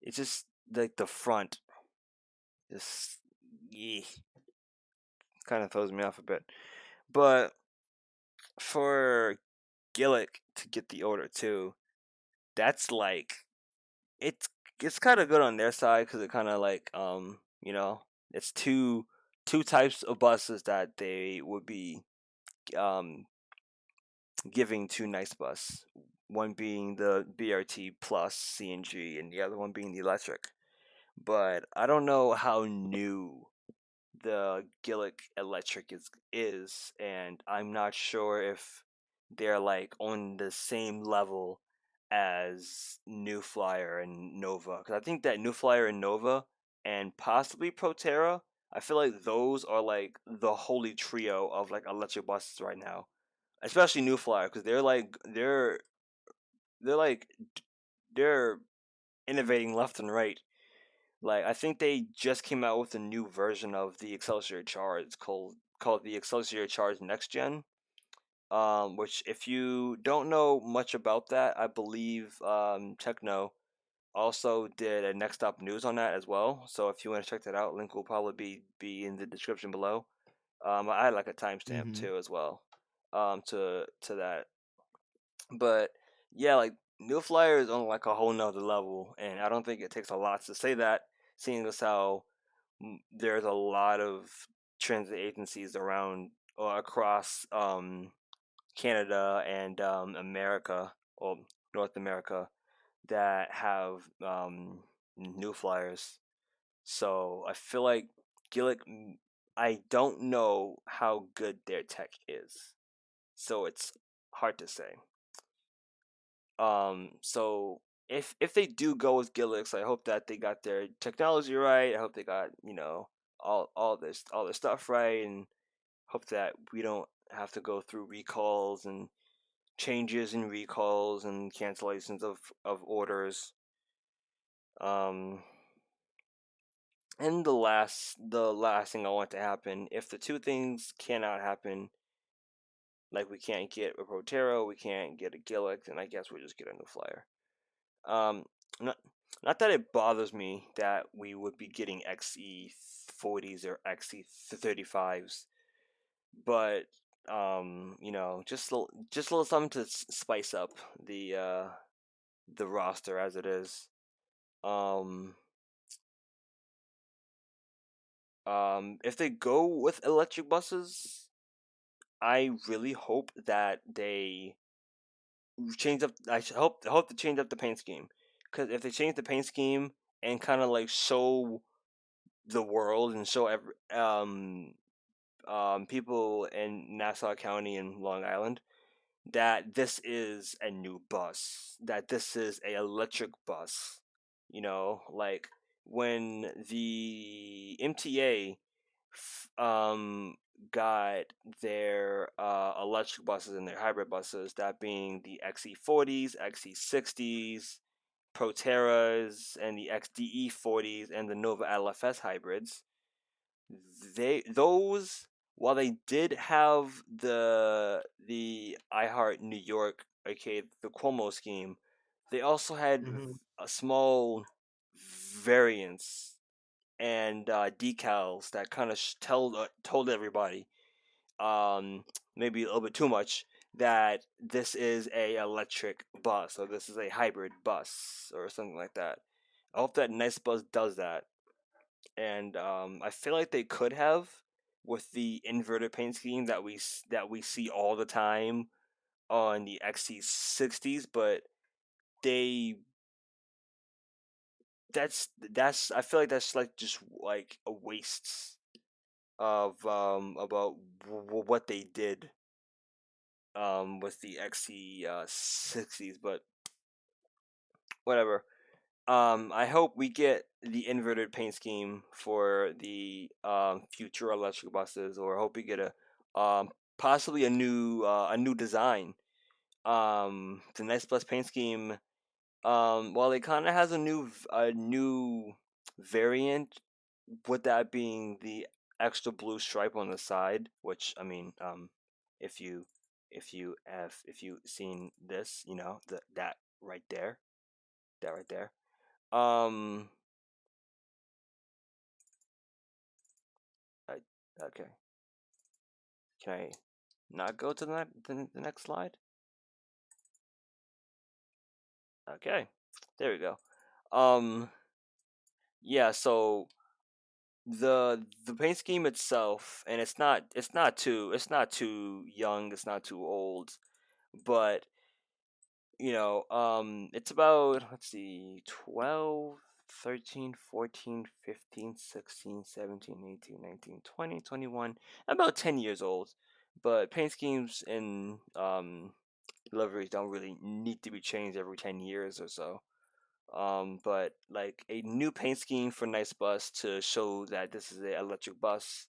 it's just like the front. Just yeah, kind of throws me off a bit. But for Gillick to get the order too, that's like it's it's kind of good on their side because it kind of like it's two types of buses that they would be. giving to NICE Bus. One being the BRT plus CNG, and the other one being the electric. But I don't know how new the Gillig electric is, and I'm not sure if they're like on the same level as New Flyer and Nova. Because I think that New Flyer and Nova and possibly Proterra, I feel like those are like the holy trio of like electric buses right now. Especially New Flyer, because they're like they're innovating left and right. Like I think they just came out with a new version of the Excelsior Charge called the Excelsior Charge Next Gen. Which if you don't know much about that, I believe Techno also did a Next Stop News on that as well. So if you want to check that out, link will probably be in the description below. I had like a timestamp Mhm. too as well. To that, but yeah, like New Flyer is on like a whole nother level, and I don't think it takes a lot to say that, seeing as how there's a lot of transit agencies around or across Canada and America or North America that have New Flyers. So I feel like Gillig, I don't know how good their tech is, so it's hard to say. So if they do go with Gilligs, I hope that they got their technology right. I hope they got all this stuff right, and hope that we don't have to go through recalls and changes in recalls and cancellations of orders. Um, and the last thing I want to happen, if the two things cannot happen, like we can't get a Protero, we can't get a Gillig, then I guess we'll just get a new flyer. Um, not not that it bothers me that we would be getting XE40s or XE35s, but just a little something to spice up the roster as it is. Um, if they go with electric buses, I really hope that they change up. I hope to change up the paint scheme, because if they change the paint scheme and kind of like show the world and show people in Nassau County and Long Island that this is a new bus, that this is a electric bus. Like when the MTA got their electric buses and their hybrid buses, that being the XE40s, XE60s, Proterras, and the XDE40s and the Nova LFS hybrids. Those, while they did have the I Heart New York, okay, the Cuomo scheme, they also had Mhm. a small variants and decals that kind of told everybody, um, maybe a little bit too much, that this is a electric bus or this is a hybrid bus or something like that. I hope that Nice Bus does that, and I feel like they could have with the inverted paint scheme that we see all the time on the XC60s, but they that's I feel like that's like just like a waste of about what they did with the XC60s, but whatever. I hope we get the inverted paint scheme for the future electric buses, or I hope we get possibly a new design. The Nice Plus paint scheme, while it kind of has a new variant, with that being the extra blue stripe on the side, which I mean, if you if you seen this, that right there, that right there. Um, I, okay. Can I not go to the next slide? Okay, there we go. Um, yeah. So the paint scheme itself, and it's not too young, it's not too old, but it's about, let's see, 12, 13, 14, 15, 16, 17, 18, 19, 20, 21, about 10 years old. But paint schemes and liveries don't really need to be changed every 10 years or so. But like a new paint scheme for Nice Bus to show that this is an electric bus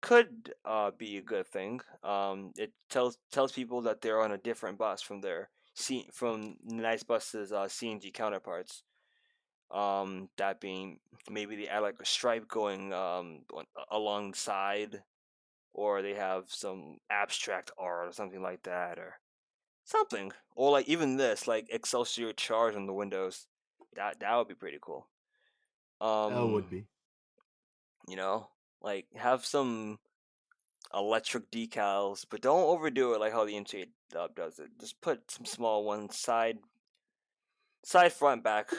could be a good thing. It tells people that they're on a different bus from from Nice Bus's CNG counterparts. That being, maybe they add like a stripe going alongside, or they have some abstract art or something like that, or something, or like even this, like Excelsior Charge on the windows. That would be pretty cool. That Um, would be. you know, like have some electric decals, but don't overdo it like how the MTA does it. Just put some small ones, side, front, back.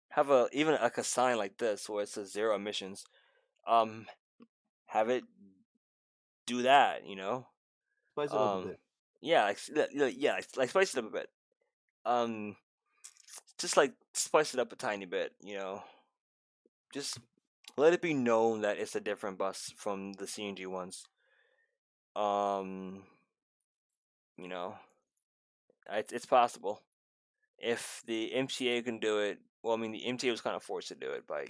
Have a even like a sign like this where it says zero emissions. Um, have it do that. Spice it up a Um, bit. yeah, like spice it up a bit. Um, just like spice it up a tiny bit. Just let it be known that it's a different bus from the CNG ones. Um, you know, it's possible. If the MTA can do it, well, I mean, the MTA was kind of forced to do it by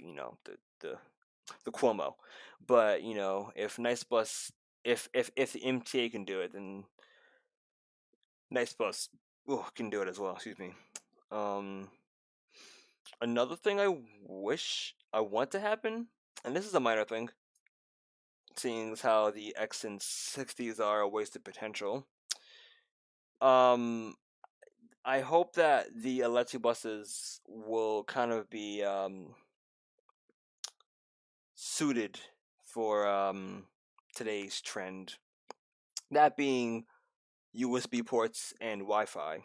the Cuomo, but if Nice Bus, if the MTA can do it, then Nice Bus can do it as well. Excuse me. Um, Another thing I want to happen, and this is a minor thing, seeing as how the X and 60s are a wasted potential. Um, I hope that the electric buses will kind of be suited for today's trend. That being USB ports and Wi-Fi.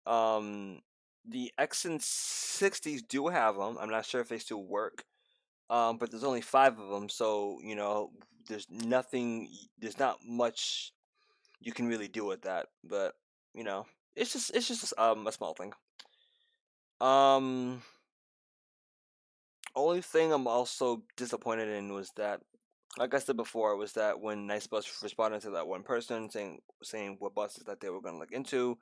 Um, the X and 60s do have them. I'm not sure if they still work. But there's only 5 of them, so there's nothing. There's not much you can really do with that. But it's just a small thing. Um, Only thing I'm also disappointed in was that, like I said before, was that when Nice Bus responded to that one person saying what buses that they were gonna look into,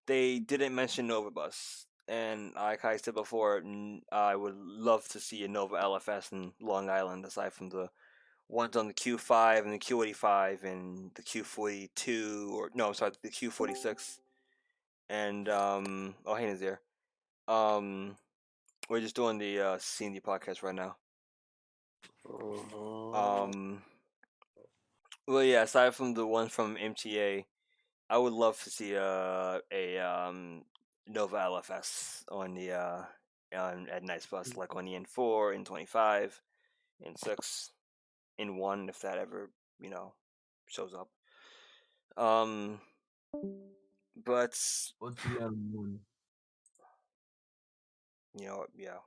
they didn't mention Nova Bus. And like I said before, I would love to see a Nova LFS in Long Island, aside from the ones on the Q5 and the Q85 and the Q42, or no, I'm sorry, the Q46. And oh, hey, Nazir. Um, we're just doing the C&D podcast right now. Mhm. Um, well, yeah. Aside from the one from MTA, I would love to see a Nova LFS on the at Nice Bus, like on the N4, N25, N6, N1, if that ever you know shows up. Um, but What's the other one? yeah.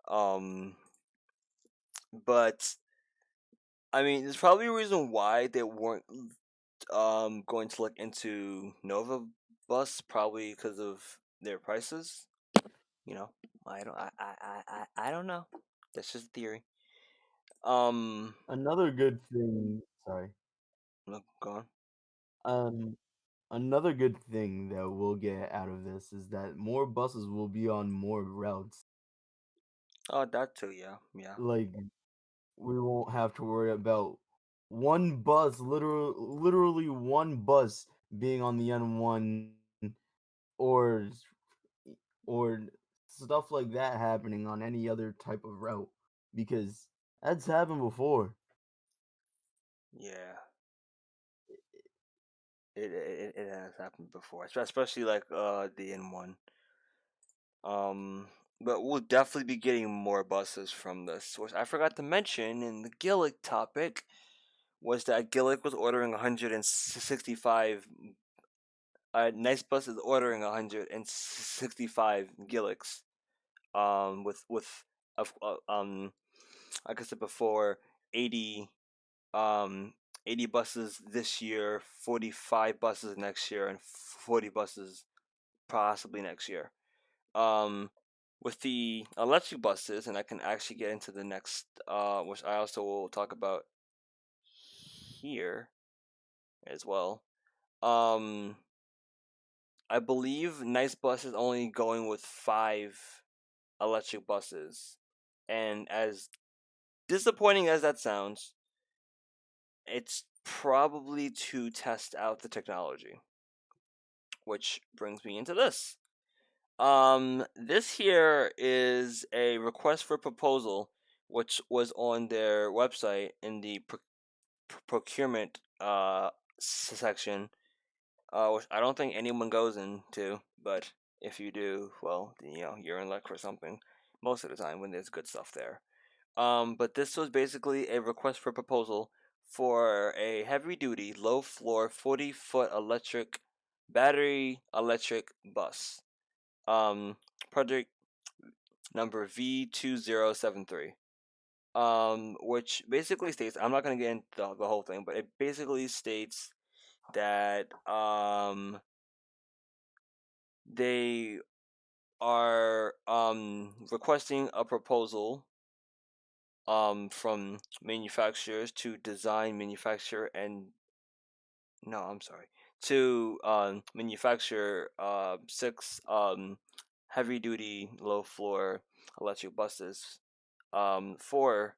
Um, but I mean, there's probably a reason why they weren't going to look into Nova Bus, probably because of their prices. You know, I don't know. That's just a theory. Um, Another good thing. Sorry. Look, go on. Um, Another good thing that we'll get out of this is that more buses will be on more routes. Oh, that too. Yeah, yeah, Like we won't have to worry about one bus, literally one bus being on the N1 or or stuff like that happening on any other type of route because that's happened before. yeah. It has happened before, especially like the N1. Um, but we'll definitely be getting more buses from this source. I forgot to mention in the Gillig topic was that Gillig was ordering 165. Nice Bus is ordering 165 Gilligs. With of like I said before, 80 um 80 buses this year, 45 buses next year, and 40 buses possibly next year. With the electric buses, and I can actually get into the next, which I also will talk about here as well. Um, I believe Nice Bus is only going with 5 electric buses, and as disappointing as that sounds, it's probably to test out the technology, which brings me into this. This here is a request for proposal, which was on their website in the procurement section, which I don't think anyone goes into, but if you do, well, you're in luck for something. Most of the time, when there's good stuff there. But this was basically a request for proposal for a heavy-duty, low-floor, 40-foot electric, battery electric bus. Project number V2073. Which basically states, I'm not gonna get into the whole thing, but it basically states that they are requesting a proposal from manufacturers to design, manufacture, and no, I'm sorry, to manufacture 6 heavy duty low floor electric buses for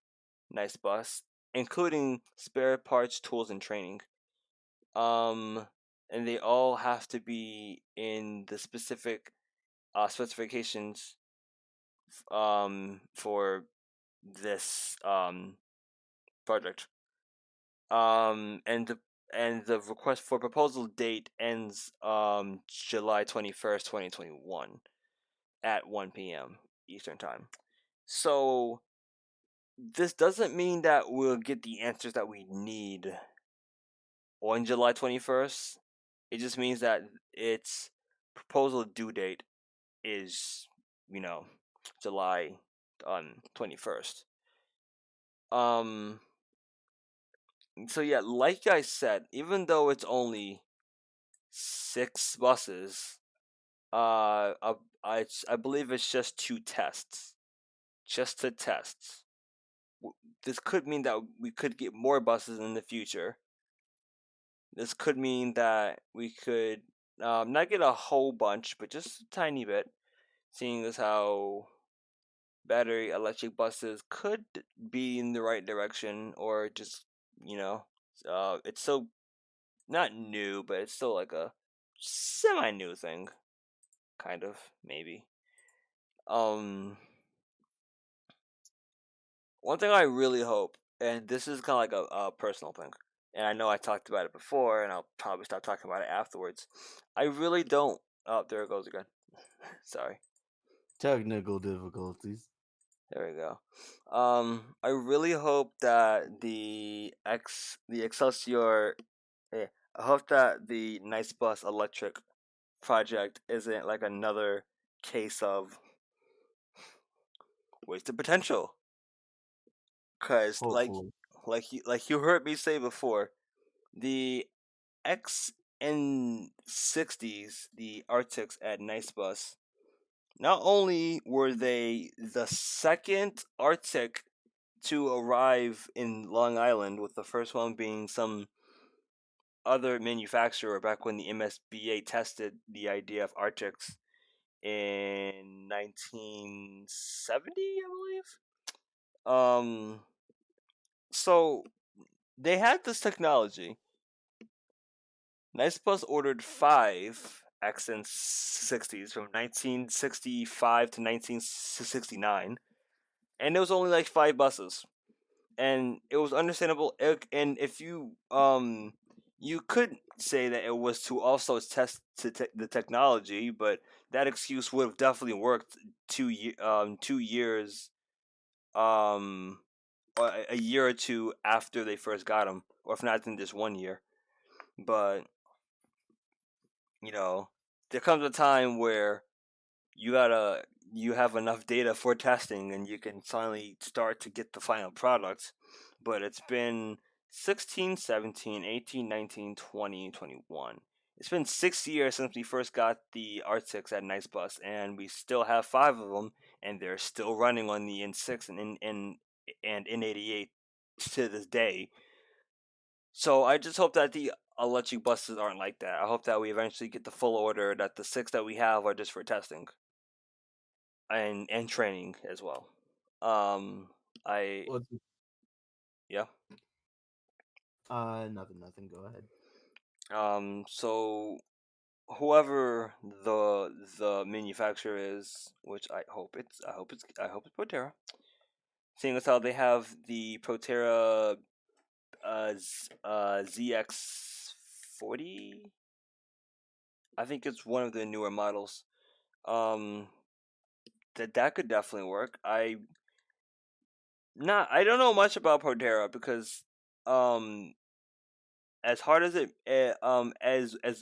Nice Bus, including spare parts, tools, and training. Um, and they all have to be in the specific specifications for this project. And the request for proposal date ends July 21st, 2021 at 1 p.m. Eastern time. So this doesn't mean that we'll get the answers that we need on July 21st. It just means that its proposal due date is, you know, July 21st. So yeah, like I said, even though it's only 6 buses, I believe it's just 2 tests, just to test. This could mean that we could get more buses in the future. This could mean that we could not get a whole bunch, but just a tiny bit, seeing as how battery electric buses could be in the right direction, or just, it's so not new, but it's still like a semi-new thing, kind of, maybe. Um, One thing I really hope, and this is kind of like a personal thing, and I know I talked about it before, and I'll probably stop talking about it afterwards. I really don't. Oh, there it goes again. Sorry. Technical difficulties. There we go. I really hope that the Excelsior, I hope that the Nice Bus Electric project isn't like another case of wasted potential. Cause Hopefully. like you heard me say before, the XN60s, the Arctics at Nice Bus, not only were they the second Arctic to arrive in Long Island, with the first one being some other manufacturer back when the MSBA tested the idea of Arctics in 1970, I believe. So they had this technology. Nice Plus ordered 5 XN60s from 1965 to 1969, and it was only like 5 buses, and it was understandable. And if you could say that it was to also test the technology, but that excuse would have definitely worked 2 years, um, or a year or two after they first got them, or if not, then just 1 year. But you know, there comes a time where you gotta you have enough data for testing and you can finally start to get the final products. But it's been 16, 17, 18, 19, 20, 21. It's been 6 years since we first got the Arctics at Nice Bus, and we still have 5 of them, and they're still running on the N6 and N88 to this day. So I just hope that the electric buses aren't like that. I hope that we eventually get the full order, that the 6 that we have are just for testing and training as well. Um, I Well, yeah. nothing. Go ahead. So whoever the manufacturer is, which I hope it's Proterra. Seeing as how they have the Proterra ZX40, I think it's one of the newer models. Um, that could definitely work. I don't know much about Proterra because um as hard as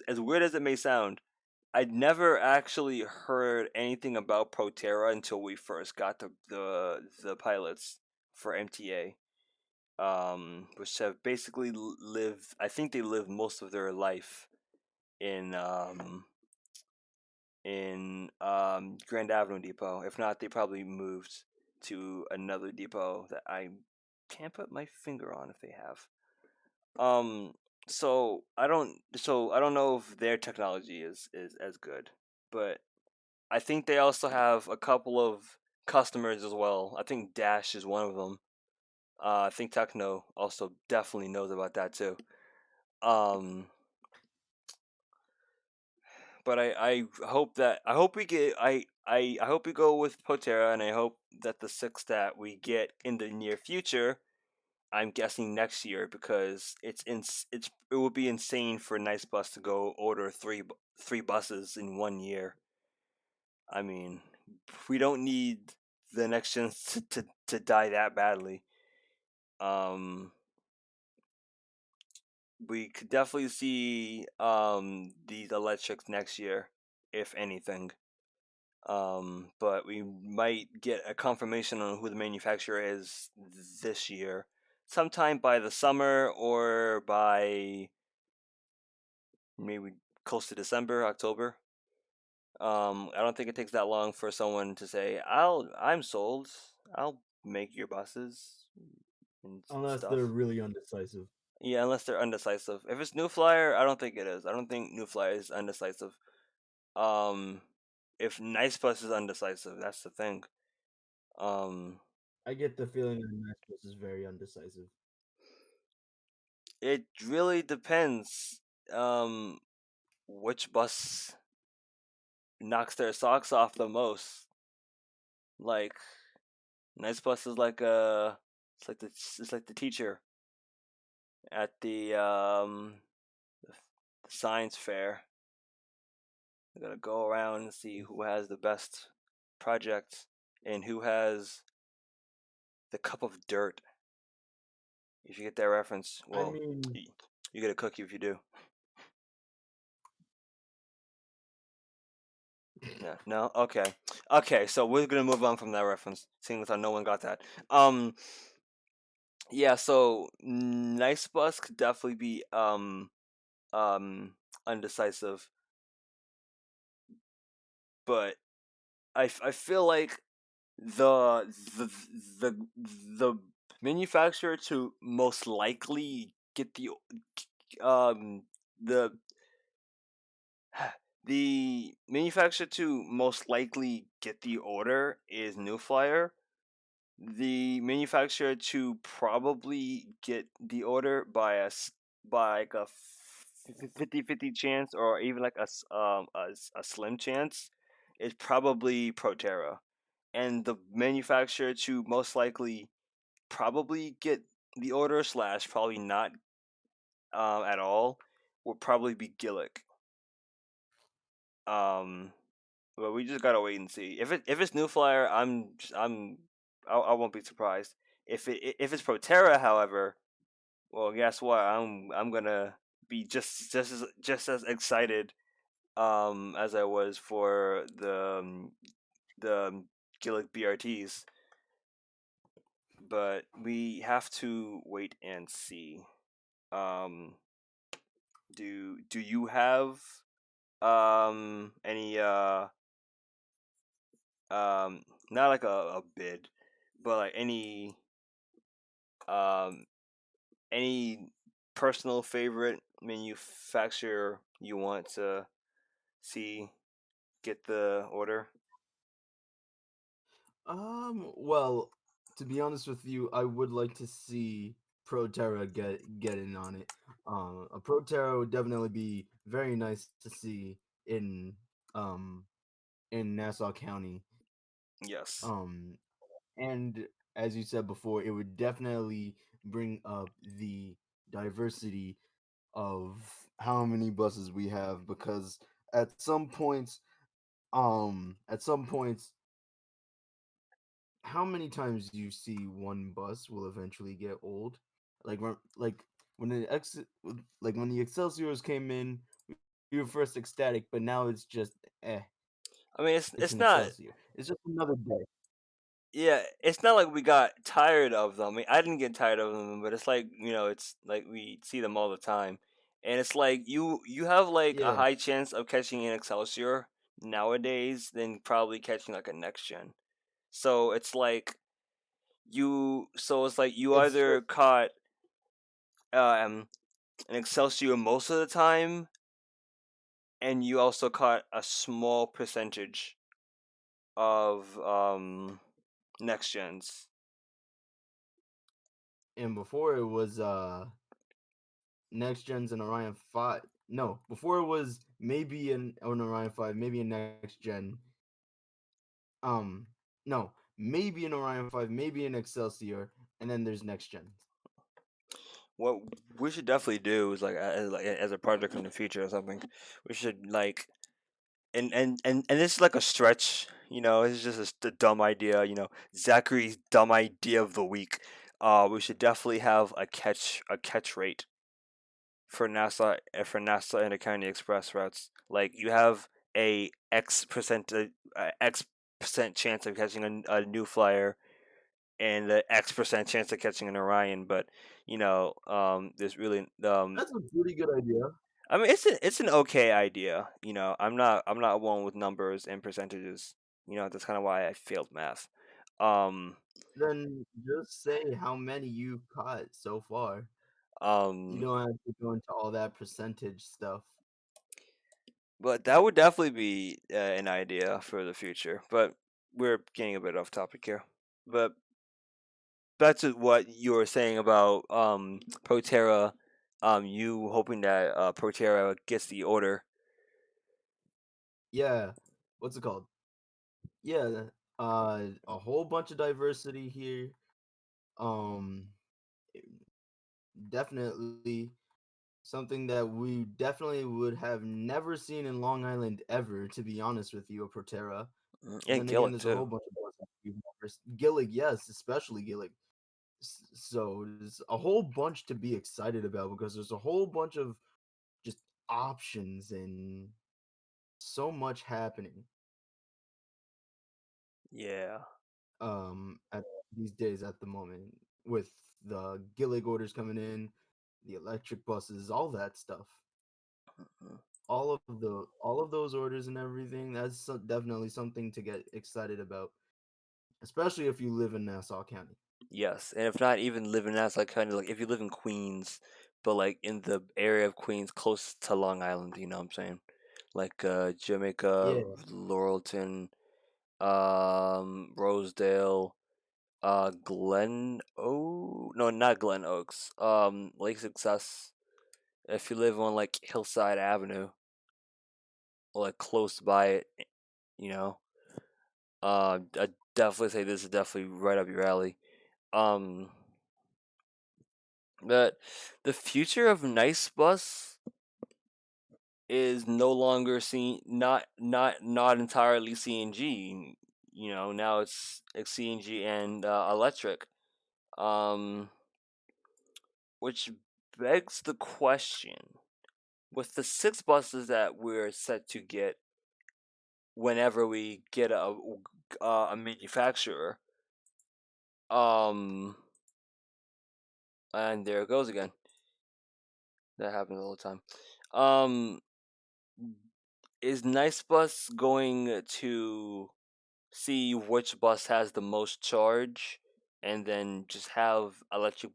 as weird as it may sound, I'd never actually heard anything about Proterra until we first got the pilots for MTA, which have basically lived. I think they lived most of their life in Grand Avenue Depot. If not, they probably moved to another depot that I can't put my finger on if they have. Um, so I don't know if their technology is as good, but I think they also have a couple of customers as well. I think Dash is one of them. I think Techno also definitely knows about that too. Um, but I hope we go with Potera, and I hope that the 6 that we get in the near future, I'm guessing next year, because it would be insane for Nice Bus to go order three buses in 1 year. I mean, we don't need the next gens to die that badly. Um, we could definitely see these electrics next year, if anything. But we might get a confirmation on who the manufacturer is this year, sometime by the summer or by maybe close to December, October. I don't think it takes that long for someone to say, I'm sold. I'll make your buses and Unless they're stuff." really undecisive. Yeah, unless they're undecisive. If it's New Flyer, I don't think it is. I don't think New Flyer is undecisive. Um, if Nice Bus is undecisive, that's the thing. Um, I get the feeling that Nashville is very undecisive. it really depends. Um, which bus knocks their socks off the most? Like, Nice Bus is like it's like the teacher at the science fair. They gotta go around and see who has the best project and who has the cup of dirt. If you get that reference, I well, mean, you get a cookie if you do. No, no, okay. So we're gonna move on from that reference, seeing as how no one got that. Yeah. So Nice Bus could definitely be um undecisive, but I feel like the the the the manufacturer to most likely get um the the manufacturer to most likely get the order is New Flyer. The manufacturer to probably get the order by like a 50-50 chance, or even like a slim chance, is probably Proterra. And the manufacturer to most likely probably get the order slash probably not at all will probably be Gillig. Um, but we just gotta wait and see. If it's New Flyer, I won't be surprised. If it's Proterra, however, well, guess what? I'm gonna be just as excited as I was for the Gillig BRTs, but we have to wait and see. Um, do you have any um not like a bid, but like um any personal favorite manufacturer you want to see get the order? Well, to be honest with you, I would like to see Proterra get in on it. A Proterra would definitely be very nice to see in um in Nassau County. Yes. Um, and as you said before, it would definitely bring up the diversity of how many buses we have because at some points, at some points how many times do you see one bus will eventually get old? Like when the like when the Excelsiors came in, we were first ecstatic, but now it's just eh, I mean, it's it's an not. Excelsior. It's just another day. Yeah, it's not like we got tired of them. I mean, I didn't get tired of them, but it's like, it's like we see them all the time. And it's like you have like a Yeah, high chance of catching an Excelsior nowadays than probably catching like a next gen. So it's like you it's either just caught an Excelsior most of the time, and you also caught a small percentage of next gens. and before it was next gens and Orion 5. No, before it was maybe an Orion 5, maybe a next gen. Um, no, maybe an Orion 5, maybe an Excelsior, and then there's next gens. What we should definitely do is like as a project in the future or something. We should like and this is like a stretch. It's just a dumb idea. Zachary's dumb idea of the week. We should definitely have a catch rate for NASA and the County Express routes. Like you have a X percent chance of catching a new flyer and the X% chance of catching an Orion, but there's really That's a pretty good idea. I mean it's an okay idea. I'm not one with numbers and percentages. That's kind of why I failed math. Um Then just say how many you've caught so far. You um don't have to go into all that percentage stuff. but that would definitely be an idea for the future. But we're getting a bit off topic here. But back to what you were saying about Proterra, you hoping that Proterra gets the order. Yeah. What's it called? Yeah. A whole bunch of diversity here. Um, definitely something that we definitely would have never seen in Long Island ever, to be honest with you, a Proterra. But And then again, Gillig there's a too. whole bunch of buses we've never Gillig, yes, especially Gillig. So there's a whole bunch to be excited about because there's a whole bunch of just options and so much happening Yeah. at these days at the moment with the Gillig orders coming in, the electric buses, all that stuff. Mhm. All of those orders and everything, that's definitely something to get excited about, especially if you live in Nassau County. Yes, and if not even living as like kind of like if you live in Queens, but like in the area of Queens close to Long Island, you know what I'm saying? Like Jamaica, Yeah, Laurelton, Rosedale, no, not Glen Oaks, Lake Success. If you live on like Hillside Avenue or like close by it, you know, I definitely say this is definitely right up your alley. Um, but the future of Nice Bus is no longer not entirely CNG. Now it's CNG and electric. Um, which begs the question: with the six buses that we're set to get whenever we get a manufacturer. Um, and there it goes again. That happens all the time. Um, is Nice Bus going to see which bus has the most charge, and then just have electric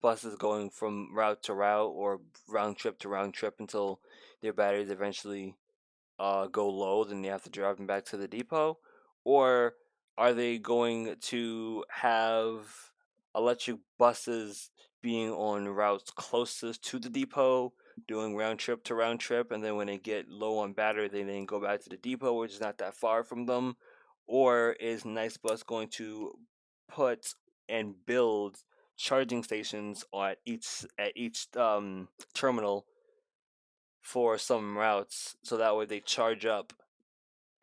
buses going from route to route or round trip to round trip until their batteries eventually go low, then they have to drive them back to the depot? Or are they going to have electric buses being on routes closest to the depot, doing round trip to round trip, and then when they get low on battery, they then go back to the depot, which is not that far from them? Or is Nice Bus going to put and build charging stations at each terminal for some routes, so that way they charge up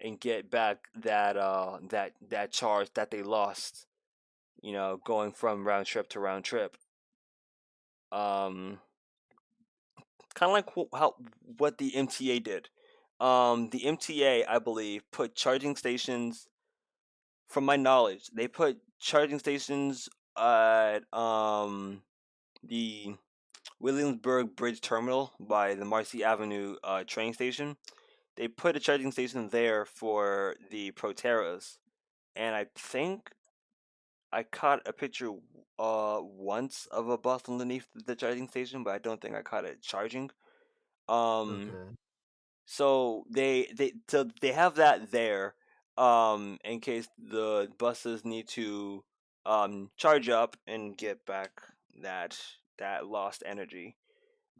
and get back that charge that they lost, going from round trip to round trip. Um, kind of like how what the MTA did. The MTA, I believe, put charging stations. From my knowledge, they put charging stations at the Williamsburg Bridge Terminal by the Marcy Avenue train station. They put a charging station there for the Proteras, and I think I caught a picture once of a bus underneath the charging station, but I don't think I caught it charging. Um, Okay. so they have that there, in case the buses need to charge up and get back that that lost energy.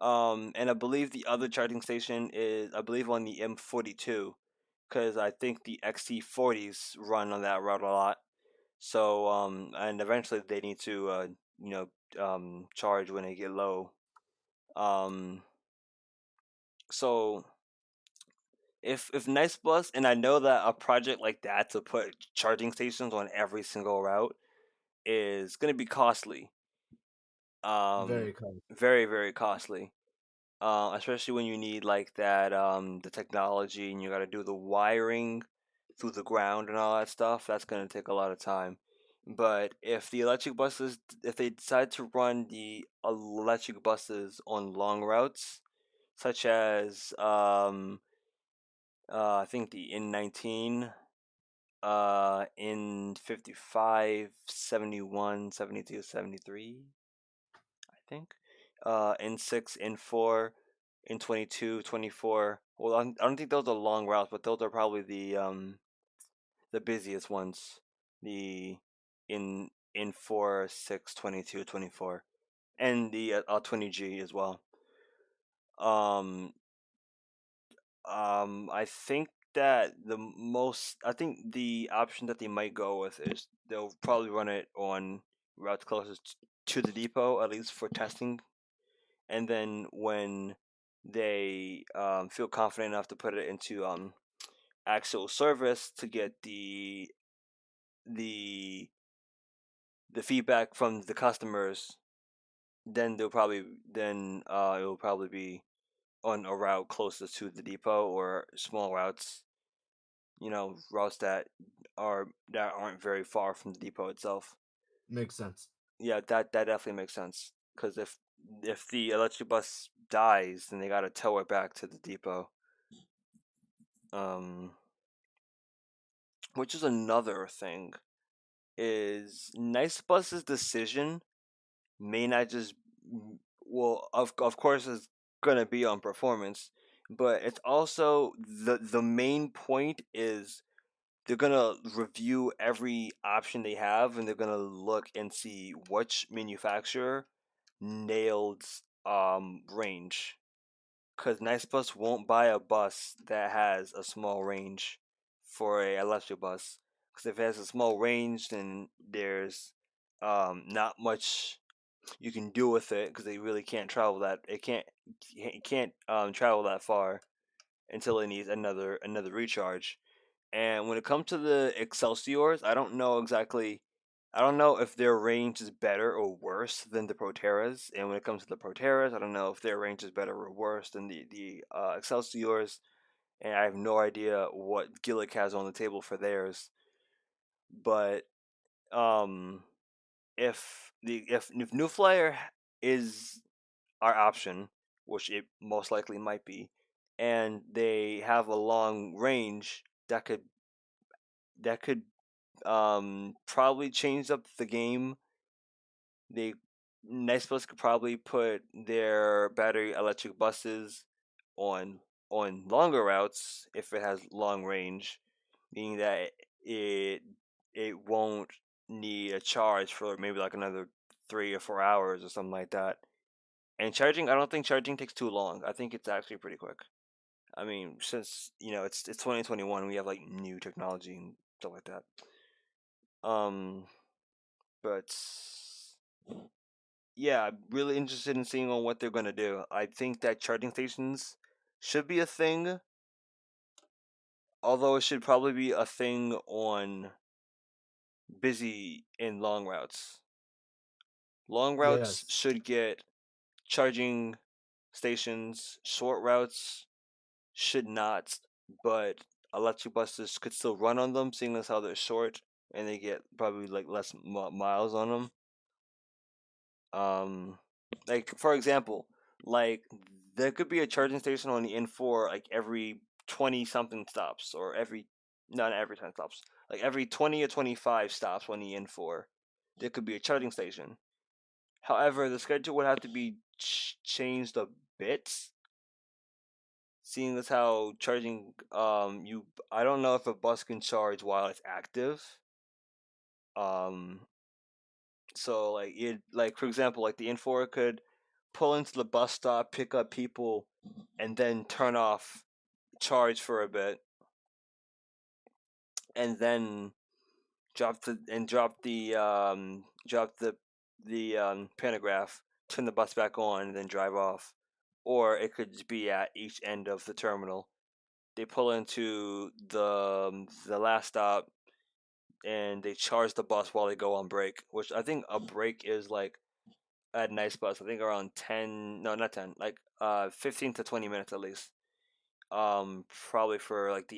And I believe the other charging station is, I believe, on the M42, because I think the XT40s run on that route a lot. So, and eventually they need to, you know, charge when they get low. Um, so if Nice Bus, and I know that a project like that to put charging stations on every single route is going to be costly. Very cool. Very, very costly. Especially when you need like that, the technology, and you got to do the wiring through the ground and all that stuff. That's going to take a lot of time. But if the electric buses, if they decide to run the electric buses on long routes, such as I think the N19, N55, 71, 72, 73, I think. N6, N4, N22, 24. Well, I don't think those are long routes, but those are probably the busiest ones. The N4, 6, 22, 24, and the 20G as well. Um, I think that I think the option that they might go with is they'll probably run it on routes closest to the depot, at least for testing, and then when they feel confident enough to put it into actual service to get the the feedback from the customers, then it'll probably be on a route closest to the depot, or small routes, routes that aren't very far from the depot itself. Makes sense. Yeah, that definitely makes sense. Because if the electric bus dies, then they gotta tow it back to the depot. Um, which is another thing, is Nice Bus's decision may not just, well, of course it's gonna be on performance, but it's also the main point is they're gonna review every option they have, and they're gonna look and see which manufacturer nailed range. Cause Nice Bus won't buy a bus that has a small range for a electric bus. Cause if it has a small range, then there's not much you can do with it, because they really can't travel that. It can't travel that far until it needs another recharge. And when it comes to the Excelsiors, I don't know exactly. I don't know if their range is better or worse than the Proteras. And when it comes to the Proteras, I don't know if their range is better or worse than the Excelsiors. And I have no idea what Gillig has on the table for theirs. But um, if New Flyer is our option, which it most likely might be, and they have a long range that could probably change up the game. They Nice Bus could probably put their battery electric buses on on longer routes if it has long range, meaning that it it won't need a charge for maybe like another 3 or 4 hours or something like that. And charging, I don't think charging takes too long. I think it's actually pretty quick. I mean, since it's 2021, we have like new technology and stuff like that. Um, but yeah, I'm really interested in seeing on what they're gonna do. I think that charging stations should be a thing, although it should probably be a thing on busy and long routes. Long routes Yes, should get charging stations. Short routes should not, but electric buses could still run on them, seeing as how they're short and they get probably like less miles on them. Um, like for example, like there could be a charging station on the N4 like every 20 something stops, or every not every 10 stops, like every 20 or 25 stops on the N4. There could be a charging station. However, the schedule would have to be changed a bit, seeing as how charging you I don't know if a bus can charge while it's active. Um, so like for example, like the N4 could pull into the bus stop, pick up people, and then turn off, charge for a bit, and then drop the pantograph, turn the bus back on, and then drive off. Or it could just be at each end of the terminal. They pull into the last stop and they charge the bus while they go on break, which I think a break is like at Nice Bus. I think around 10, no, not 10, like 15 to 20 minutes at least. Probably for like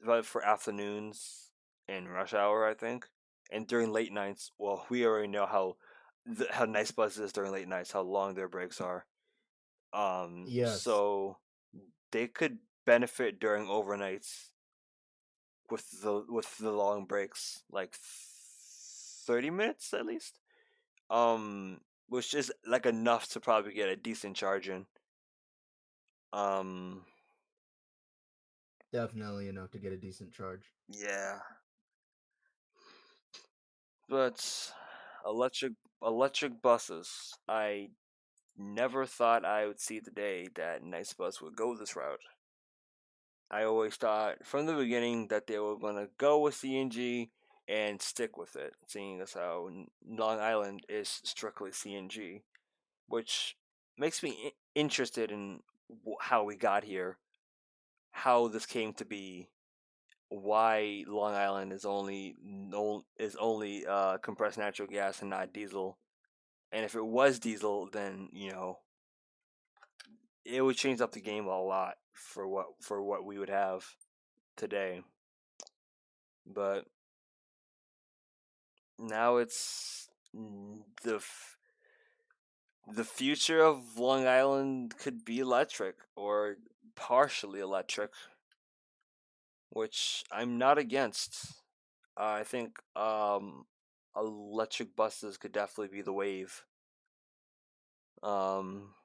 probably for afternoons and rush hour, I think. And during late nights, well, we already know how Nice Bus is during late nights, how long their breaks are. yes, So they could benefit during overnights with the long breaks, like 30 minutes at least. Which is like enough to probably get a decent charge in. Um, definitely enough to get a decent charge. yeah, but electric electric buses. I never thought I would see the day that Nice Bus would go this route. I always thought from the beginning that they were gonna go with CNG and stick with it, seeing as how Long Island is strictly CNG, which makes me interested in how we got here, how this came to be, why Long Island is only compressed natural gas and not diesel. And if it was diesel, then it would change up the game a lot for what we would have today. But now the future of Long Island could be electric or partially electric, which I'm not against. I think electric buses could definitely be the wave. Um,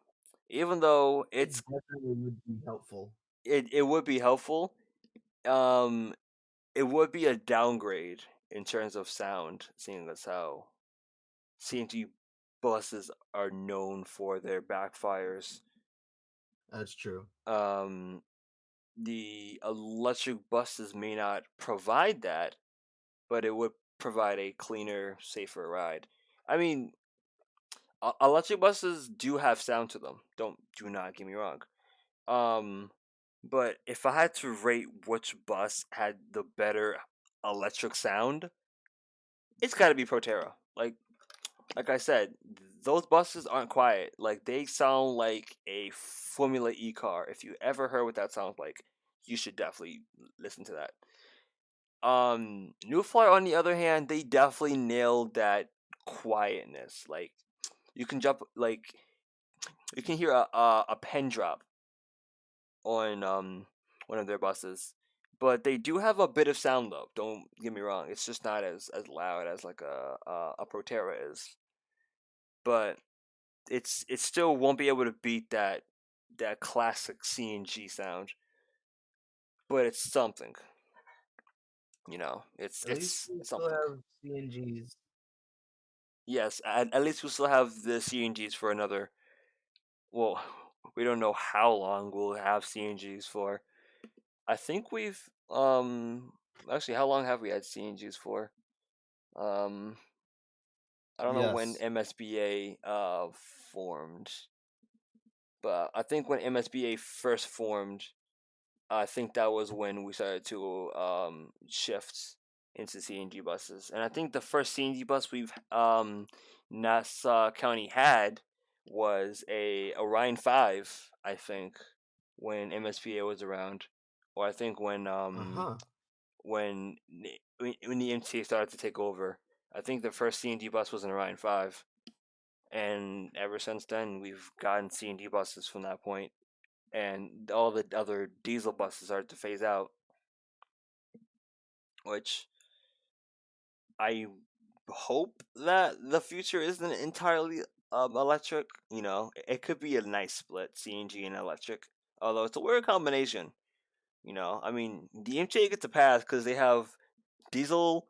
Even though It definitely would be helpful. it would be helpful, um, it would be a downgrade in terms of sound, seeing as how CNG buses are known for their backfires. That's true. Um, the electric buses may not provide that, but it would provide a cleaner, safer ride. I mean, electric buses do have sound to them. Do not get me wrong. Um, but if I had to rate which bus had the better electric sound, it's got to be Proterra. Like I said, those buses aren't quiet. Like they sound like a Formula E car. If you ever heard what that sounds like, you should definitely listen to that. New Flyer, on the other hand, they definitely nailed that quietness. Like you can jump, like you can hear a pen drop on one of their buses, but they do have a bit of sound though. Don't get me wrong; it's just not as loud as like a Proterra is. But it still won't be able to beat that classic CNG sound. But it's something, you know. It's At least it's we still something. have CNGs. Yes, at least we'll still have the CNGs for another. Well, we don't know how long we'll have CNGs for. I think we've actually, how long have we had CNGs for? Um, I don't know when Yes. MSBA formed, but I think when MSBA first formed, I think that was when we started to shift into CNG buses. And I think the first CNG bus we've Nassau County had was a Orion 5, I think, when MSPA was around. Or I think Uh-huh. when when the MTA started to take over. I think the first CNG bus was an Orion 5. And ever since then, we've gotten CNG buses from that point, and all the other diesel buses started to phase out, which I hope that the future isn't entirely electric. You know, it could be a nice split, CNG and electric. Although it's a weird combination. You know, I mean, the MTA gets a pass because they have diesel,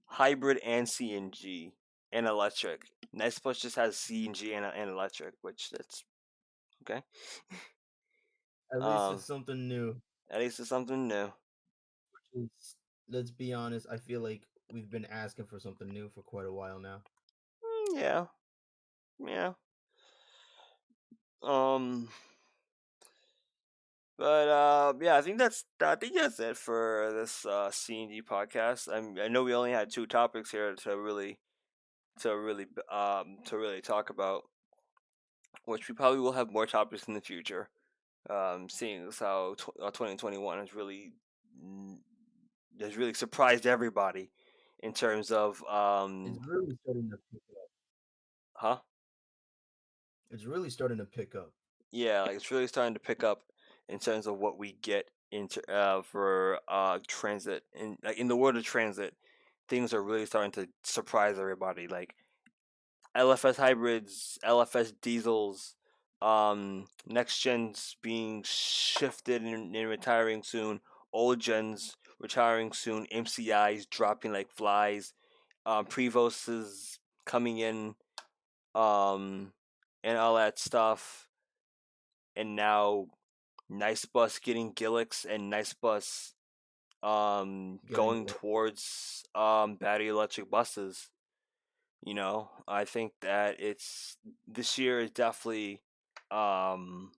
hybrid, and CNG and electric. Nice Plus just has CNG and electric, which that's okay. At least it's Um, something new. at least it's something new. It's, let's be honest, I feel like we've been asking for something new for quite a while now. Yeah, yeah. Um, but yeah, I think that's it for this CNG podcast. I know we only had two topics here to really talk about, which we probably will have more topics in the future. Seeing as how 2021 mm, has really surprised everybody in terms of It's really starting to pick up. huh. It's really starting to pick up. Yeah, like it's really starting to pick up in terms of what we get into for transit, in like in the world of transit, things are really starting to surprise everybody. Like LFS hybrids, LFS diesels, next gens being shifted and retiring soon, old gens retiring soon, MCIs dropping like flies, Prevoses coming in, um, and all that stuff, and now Nice Bus getting Gilligs and Nice Bus Getting going towards battery electric buses. You know, I think that it's this year is definitely um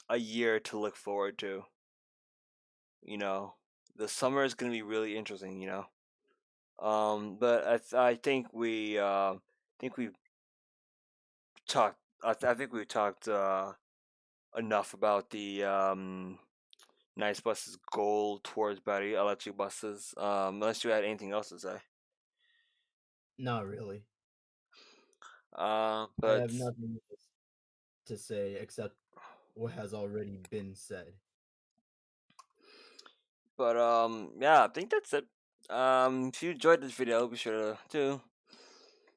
a year to look forward to. You know, the summer is gonna be really interesting. You know, but I think we talked. I think we talked enough about the Nice Bus's goal towards battery electric buses. Unless you had anything else to say. not really. I But have nothing else to say except what has already been said. yeah, I think that's it. If you enjoyed this video, be sure to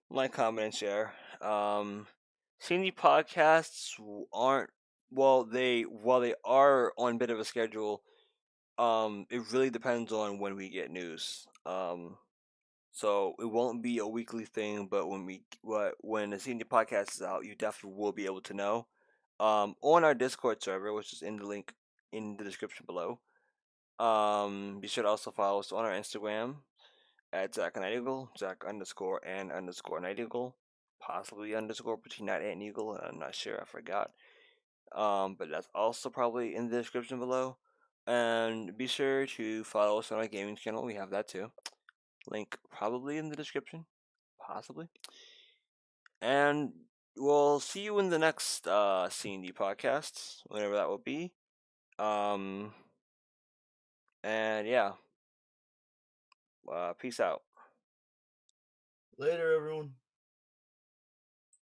like, comment, and share. CND podcasts aren't while they are on a bit of a schedule. It really depends on when we get news. So it won't be a weekly thing, but when the CND podcast is out, you definitely will be able to know. On our Discord server, which is in the link in the description below. Be sure to also follow us on our Instagram at Zach and NightEagle, Zach underscore and underscore NightEagle, possibly underscore between Night and Eagle. I'm not sure. I forgot. But that's also probably in the description below. And be sure to follow us on our gaming channel. We have that too. Link probably in the description, possibly. And we'll see you in the next C&D podcast, whenever that will be. Um, and yeah. Peace out. Later, everyone.